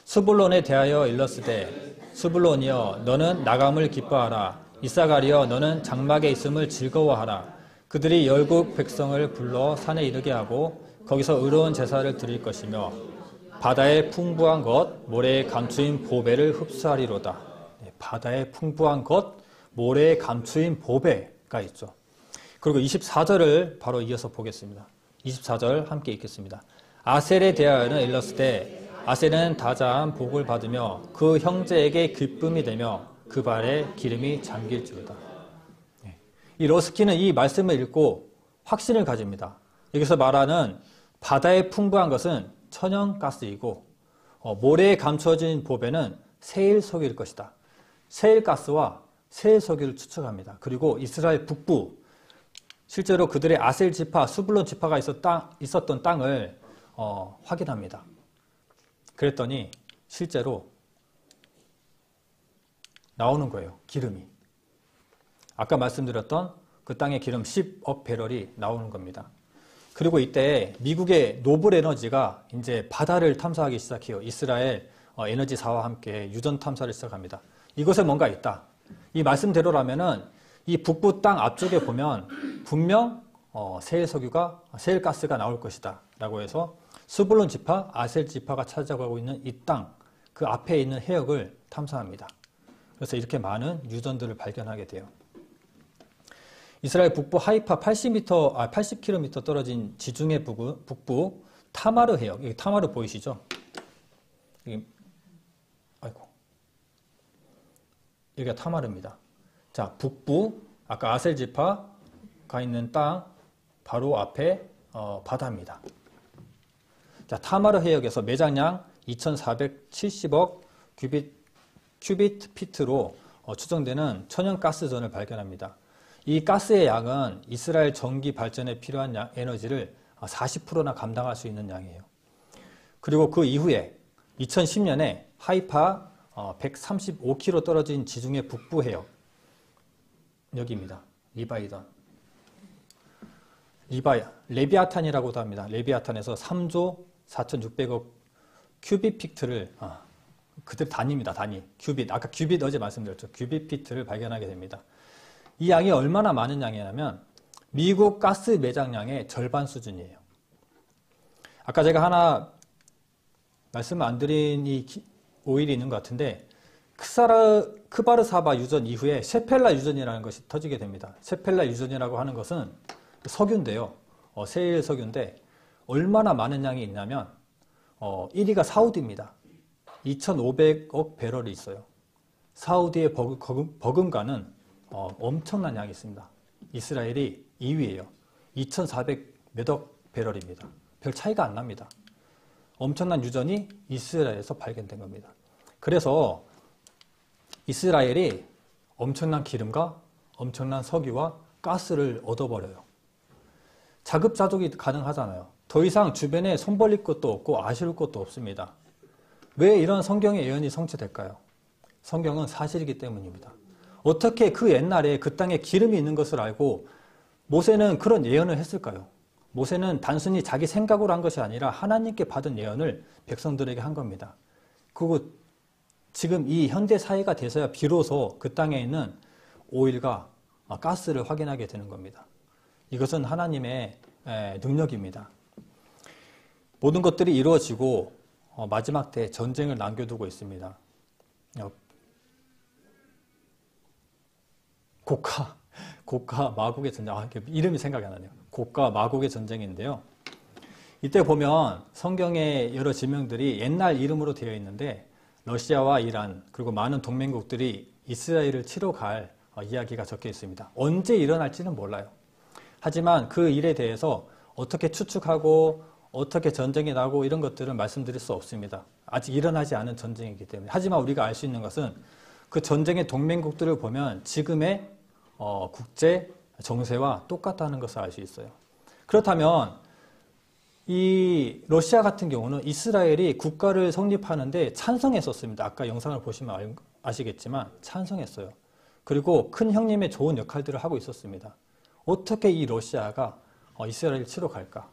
스불론에 대하여 일렀으되 스불론이여 너는 나감을 기뻐하라. 이사가리여 너는 장막에 있음을 즐거워하라. 그들이 열국 백성을 불러 산에 이르게 하고 거기서 의로운 제사를 드릴 것이며 바다의 풍부한 것 모래에 감추인 보배를 흡수하리로다. 바다의 풍부한 것 모래에 감추인 보배가 있죠. 그리고 24절을 바로 이어서 보겠습니다. 24절 함께 읽겠습니다. 아셀에 대하여는 일렀으되 아셀은 다자한 복을 받으며 그 형제에게 기쁨이 되며 그 발에 기름이 잠길지로다. 이 러스키는 이 말씀을 읽고 확신을 가집니다. 여기서 말하는 바다의 풍부한 것은 천연가스이고 모래에 감춰진 보배는 세일석유일 것이다. 세일가스와 세일석유를 추측합니다. 그리고 이스라엘 북부, 실제로 그들의 아셀 지파, 스불론 지파가 있었던 땅을 확인합니다. 그랬더니 실제로 나오는 거예요. 기름이. 아까 말씀드렸던 그 땅의 기름 10억 배럴이 나오는 겁니다. 그리고 이때 미국의 노블 에너지가 이제 바다를 탐사하기 시작해요. 이스라엘 에너지사와 함께 유전 탐사를 시작합니다. 이곳에 뭔가 있다. 이 말씀대로라면은 이 북부 땅 앞쪽에 보면 분명 세일석유가 세일가스가 나올 것이다 라고 해서 스불론 지파, 아셀 지파가 찾아가고 있는 이 땅, 그 앞에 있는 해역을 탐사합니다. 그래서 이렇게 많은 유전들을 발견하게 돼요. 이스라엘 북부 하이파 80km 떨어진 지중해 북부 타마르 해역, 여기 타마르 보이시죠? 여기가 타마르입니다. 자, 북부, 아까 아셀 지파가 있는 땅 바로 앞에 바다입니다. 자, 타마르 해역에서 매장량 2,470억 큐비트 피트로 추정되는 천연가스전을 발견합니다. 이 가스의 양은 이스라엘 전기 발전에 필요한 에너지를 40%나 감당할 수 있는 양이에요. 그리고 그 이후에 2010년에 하이파 135km 떨어진 지중해 북부 해역, 여기입니다. 레비아탄이라고도 합니다. 레비아탄에서 3조 4,600억 큐비피트를 그들 단위입니다. 단위. 큐빗. 아까 큐빗 어제 말씀드렸죠. 큐비피트를 발견하게 됩니다. 이 양이 얼마나 많은 양이냐면 미국 가스 매장량의 절반 수준이에요. 아까 제가 하나 말씀 안 드린 이 오일이 있는 것 같은데 크바르사바 유전 이후에 세펠라 유전이라는 것이 터지게 됩니다. 세펠라 유전이라고 하는 것은 석유인데요. 세일 석유인데 얼마나 많은 양이 있냐면 1위가 사우디입니다. 2,500억 배럴이 있어요. 사우디의 버금가는 엄청난 양이 있습니다. 이스라엘이 2위예요. 2,400 몇억 배럴입니다. 별 차이가 안 납니다. 엄청난 유전이 이스라엘에서 발견된 겁니다. 그래서 이스라엘이 엄청난 기름과 엄청난 석유와 가스를 얻어버려요. 자급자족이 가능하잖아요. 더 이상 주변에 손 벌릴 것도 없고 아쉬울 것도 없습니다. 왜 이런 성경의 예언이 성취될까요? 성경은 사실이기 때문입니다. 어떻게 그 옛날에 그 땅에 기름이 있는 것을 알고 모세는 그런 예언을 했을까요? 모세는 단순히 자기 생각으로 한 것이 아니라 하나님께 받은 예언을 백성들에게 한 겁니다. 그리고 지금 이 현대 사회가 돼서야 비로소 그 땅에 있는 오일과 가스를 확인하게 되는 겁니다. 이것은 하나님의 능력입니다. 모든 것들이 이루어지고 마지막 때 전쟁을 남겨두고 있습니다. 고가 마국의 전쟁, 이름이 생각이 안 나네요. 고가 마국의 전쟁인데요. 이때 보면 성경의 여러 지명들이 옛날 이름으로 되어 있는데 러시아와 이란 그리고 많은 동맹국들이 이스라엘을 치러 갈 이야기가 적혀 있습니다. 언제 일어날지는 몰라요. 하지만 그 일에 대해서 어떻게 추측하고 어떻게 전쟁이 나고 이런 것들은 말씀드릴 수 없습니다. 아직 일어나지 않은 전쟁이기 때문에. 하지만 우리가 알 수 있는 것은 그 전쟁의 동맹국들을 보면 지금의 국제 정세와 똑같다는 것을 알 수 있어요. 그렇다면 이 러시아 같은 경우는 이스라엘이 국가를 성립하는데 찬성했었습니다. 아까 영상을 보시면 아시겠지만 찬성했어요. 그리고 큰 형님의 좋은 역할들을 하고 있었습니다. 어떻게 이 러시아가 이스라엘을 치러 갈까?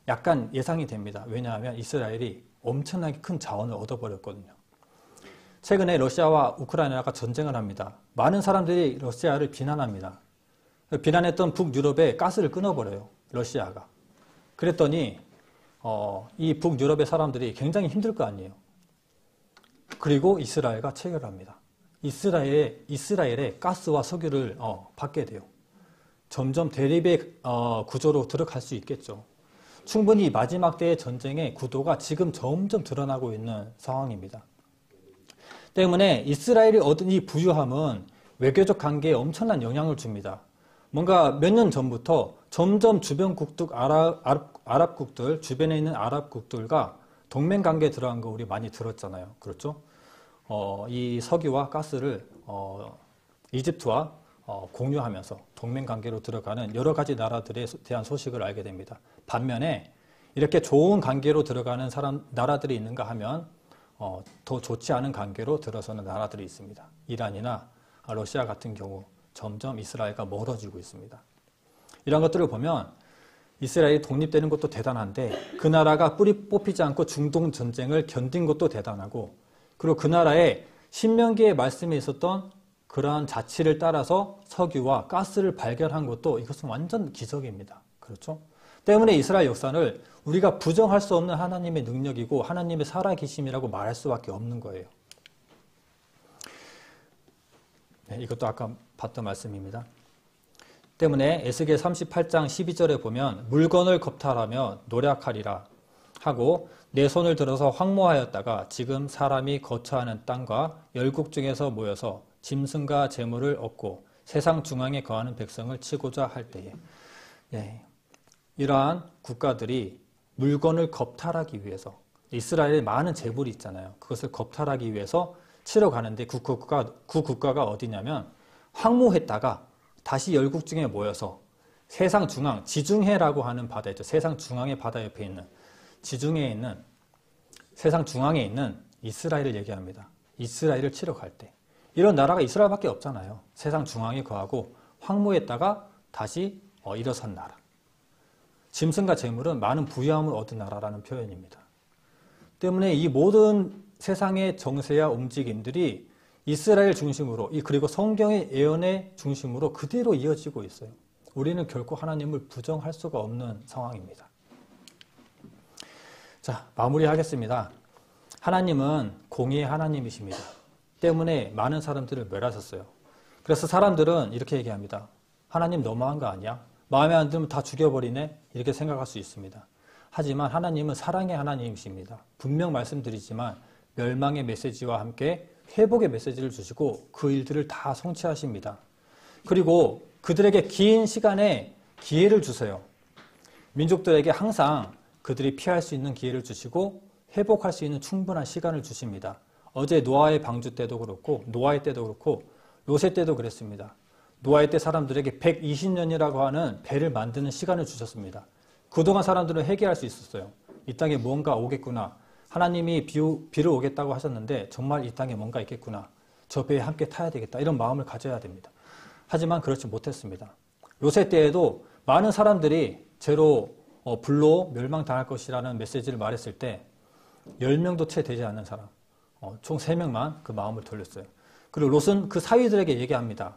약간 예상이 됩니다. 왜냐하면 이스라엘이 엄청나게 큰 자원을 얻어버렸거든요. 최근에 러시아와 우크라이나가 전쟁을 합니다. 많은 사람들이 러시아를 비난합니다. 비난했던 북유럽에 가스를 끊어버려요. 러시아가. 그랬더니 이 북유럽의 사람들이 굉장히 힘들 거 아니에요. 그리고 이스라엘과 체결합니다. 이스라엘의 가스와 석유를 받게 돼요. 점점 대립의 구조로 들어갈 수 있겠죠. 충분히 마지막 때의 전쟁의 구도가 지금 점점 드러나고 있는 상황입니다. 때문에 이스라엘이 얻은 이 부유함은 외교적 관계에 엄청난 영향을 줍니다. 뭔가 몇 년 전부터 점점 주변국들, 아랍국들, 주변에 있는 아랍국들과 동맹관계에 들어간 거 우리 많이 들었잖아요. 그렇죠? 이 석유와 가스를 이집트와 공유하면서 동맹관계로 들어가는 여러 가지 나라들에 대한 소식을 알게 됩니다. 반면에 이렇게 좋은 관계로 들어가는 나라들이 있는가 하면 더 좋지 않은 관계로 들어서는 나라들이 있습니다. 이란이나 러시아 같은 경우 점점 이스라엘과 멀어지고 있습니다. 이런 것들을 보면 이스라엘이 독립되는 것도 대단한데 그 나라가 뿌리 뽑히지 않고 중동 전쟁을 견딘 것도 대단하고 그리고 그 나라에 신명기의 말씀에 있었던 그러한 자치를 따라서 석유와 가스를 발견한 것도 이것은 완전 기적입니다. 그렇죠? 때문에 이스라엘 역사를 우리가 부정할 수 없는 하나님의 능력이고 하나님의 살아계심이라고 말할 수밖에 없는 거예요. 네, 이것도 아까 봤던 말씀입니다. 때문에 에스겔 38장 12절에 보면 물건을 겁탈하며 노력하리라 하고 내 손을 들어서 황무하였다가 지금 사람이 거처하는 땅과 열국 중에서 모여서 짐승과 재물을 얻고 세상 중앙에 거하는 백성을 치고자 할 때에 이러한 국가들이 물건을 겁탈하기 위해서 이스라엘에 많은 재물이 있잖아요. 그것을 겁탈하기 위해서 치러 가는데 그 국가가 어디냐면 황무했다가 다시 열국 중에 모여서 세상 중앙, 지중해라고 하는 바다 있죠. 세상 중앙의 바다 옆에 있는 지중해에 있는 세상 중앙에 있는 이스라엘을 얘기합니다. 이스라엘을 치러 갈 때. 이런 나라가 이스라엘밖에 없잖아요. 세상 중앙에 거하고 황무했다가 다시 일어선 나라. 짐승과 재물은 많은 부유함을 얻은 나라라는 표현입니다. 때문에 이 모든 세상의 정세와 움직임들이 이스라엘 중심으로 그리고 성경의 예언의 중심으로 그대로 이어지고 있어요. 우리는 결코 하나님을 부정할 수가 없는 상황입니다. 자, 마무리하겠습니다. 하나님은 공의의 하나님이십니다. 때문에 많은 사람들을 멸하셨어요. 그래서 사람들은 이렇게 얘기합니다. 하나님 너무한 거 아니야? 마음에 안 들면 다 죽여버리네? 이렇게 생각할 수 있습니다. 하지만 하나님은 사랑의 하나님이십니다. 분명 말씀드리지만 멸망의 메시지와 함께 회복의 메시지를 주시고 그 일들을 다 성취하십니다. 그리고 그들에게 긴 시간의 기회를 주세요. 민족들에게 항상 그들이 피할 수 있는 기회를 주시고 회복할 수 있는 충분한 시간을 주십니다. 어제 노아의 방주 때도 그렇고 노아의 때도 그렇고 요새 때도 그랬습니다. 노아의 때 사람들에게 120년이라고 하는 배를 만드는 시간을 주셨습니다. 그동안 사람들은 회개할 수 있었어요. 이 땅에 무언가 오겠구나. 하나님이 비를 오겠다고 하셨는데 정말 이 땅에 뭔가 있겠구나. 저 배에 함께 타야 되겠다. 이런 마음을 가져야 됩니다. 하지만 그렇지 못했습니다. 요새 때에도 많은 사람들이 죄로 불로 멸망당할 것이라는 메시지를 말했을 때 10명도 채 되지 않는 사람, 총 3명만 그 마음을 돌렸어요. 그리고 롯은 그 사위들에게 얘기합니다.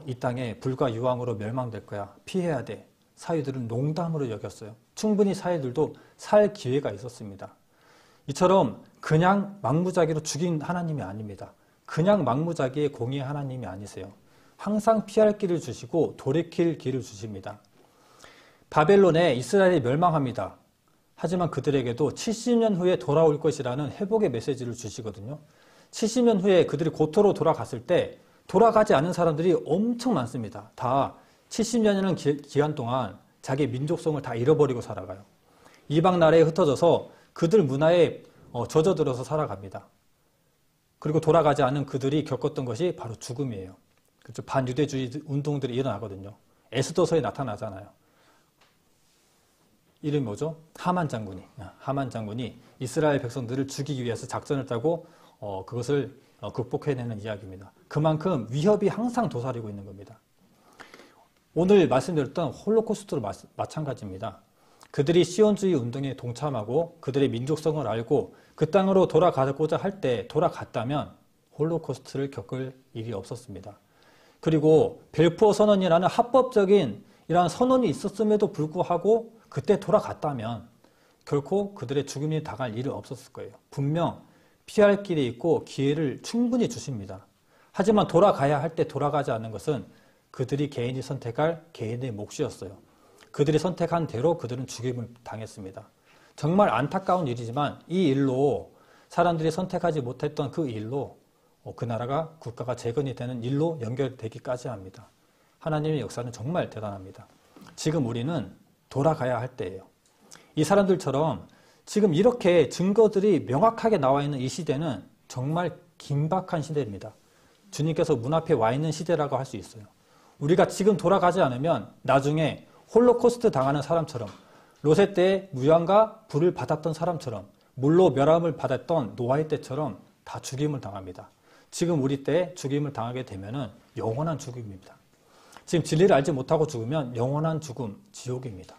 이 땅에 불과 유황으로 멸망될 거야. 피해야 돼. 사위들은 농담으로 여겼어요. 충분히 사위들도 살 기회가 있었습니다. 이처럼 그냥 막무자기로 죽인 하나님이 아닙니다. 그냥 막무자기의 공의의 하나님이 아니세요. 항상 피할 길을 주시고 돌이킬 길을 주십니다. 바벨론에 이스라엘이 멸망합니다. 하지만 그들에게도 70년 후에 돌아올 것이라는 회복의 메시지를 주시거든요. 70년 후에 그들이 고토로 돌아갔을 때 돌아가지 않은 사람들이 엄청 많습니다. 다 70년이라는 기간 동안 자기 민족성을 다 잃어버리고 살아가요. 이방 나라에 흩어져서 그들 문화에 젖어들어서 살아갑니다. 그리고 돌아가지 않은 그들이 겪었던 것이 바로 죽음이에요. 그렇죠? 반유대주의 운동들이 일어나거든요. 에스더서에 나타나잖아요. 이름이 뭐죠? 하만 장군이 이스라엘 백성들을 죽이기 위해서 작전을 짜고 그것을 극복해내는 이야기입니다. 그만큼 위협이 항상 도사리고 있는 겁니다. 오늘 말씀드렸던 홀로코스트도 마찬가지입니다. 그들이 시온주의 운동에 동참하고 그들의 민족성을 알고 그 땅으로 돌아가고자 할 때 돌아갔다면 홀로코스트를 겪을 일이 없었습니다. 그리고 벨푸어 선언이라는 합법적인 이러한 선언이 있었음에도 불구하고 그때 돌아갔다면 결코 그들의 죽음이 당할 일은 없었을 거예요. 분명 피할 길이 있고 기회를 충분히 주십니다. 하지만 돌아가야 할 때 돌아가지 않는 것은 그들이 개인이 선택할 개인의 몫이었어요. 그들이 선택한 대로 그들은 죽임을 당했습니다. 정말 안타까운 일이지만 이 일로 사람들이 선택하지 못했던 그 일로 그 나라가 국가가 재건이 되는 일로 연결되기까지 합니다. 하나님의 역사는 정말 대단합니다. 지금 우리는 돌아가야 할 때예요. 이 사람들처럼 지금 이렇게 증거들이 명확하게 나와 있는 이 시대는 정말 긴박한 시대입니다. 주님께서 문 앞에 와 있는 시대라고 할 수 있어요. 우리가 지금 돌아가지 않으면 나중에 홀로코스트 당하는 사람처럼 롯의 때에 무양과 불을 받았던 사람처럼 물로 멸함을 받았던 노아의 때처럼 다 죽임을 당합니다. 지금 우리 때에 죽임을 당하게 되면은 영원한 죽음입니다. 지금 진리를 알지 못하고 죽으면 영원한 죽음, 지옥입니다.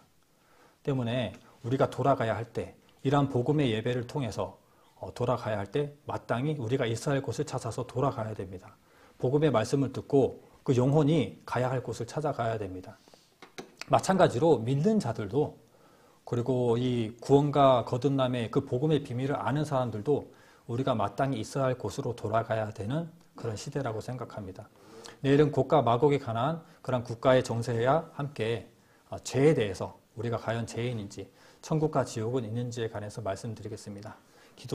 때문에 우리가 돌아가야 할 때 이러한 복음의 예배를 통해서 돌아가야 할 때 마땅히 우리가 있어야 할 곳을 찾아서 돌아가야 됩니다. 복음의 말씀을 듣고 그 영혼이 가야 할 곳을 찾아가야 됩니다. 마찬가지로 믿는 자들도 그리고 이 구원과 거듭남의 그 복음의 비밀을 아는 사람들도 우리가 마땅히 있어야 할 곳으로 돌아가야 되는 그런 시대라고 생각합니다. 내일은 곡과 마곡에 관한 그런 국가의 정세와 함께 죄에 대해서 우리가 과연 죄인인지 천국과 지옥은 있는지에 관해서 말씀드리겠습니다.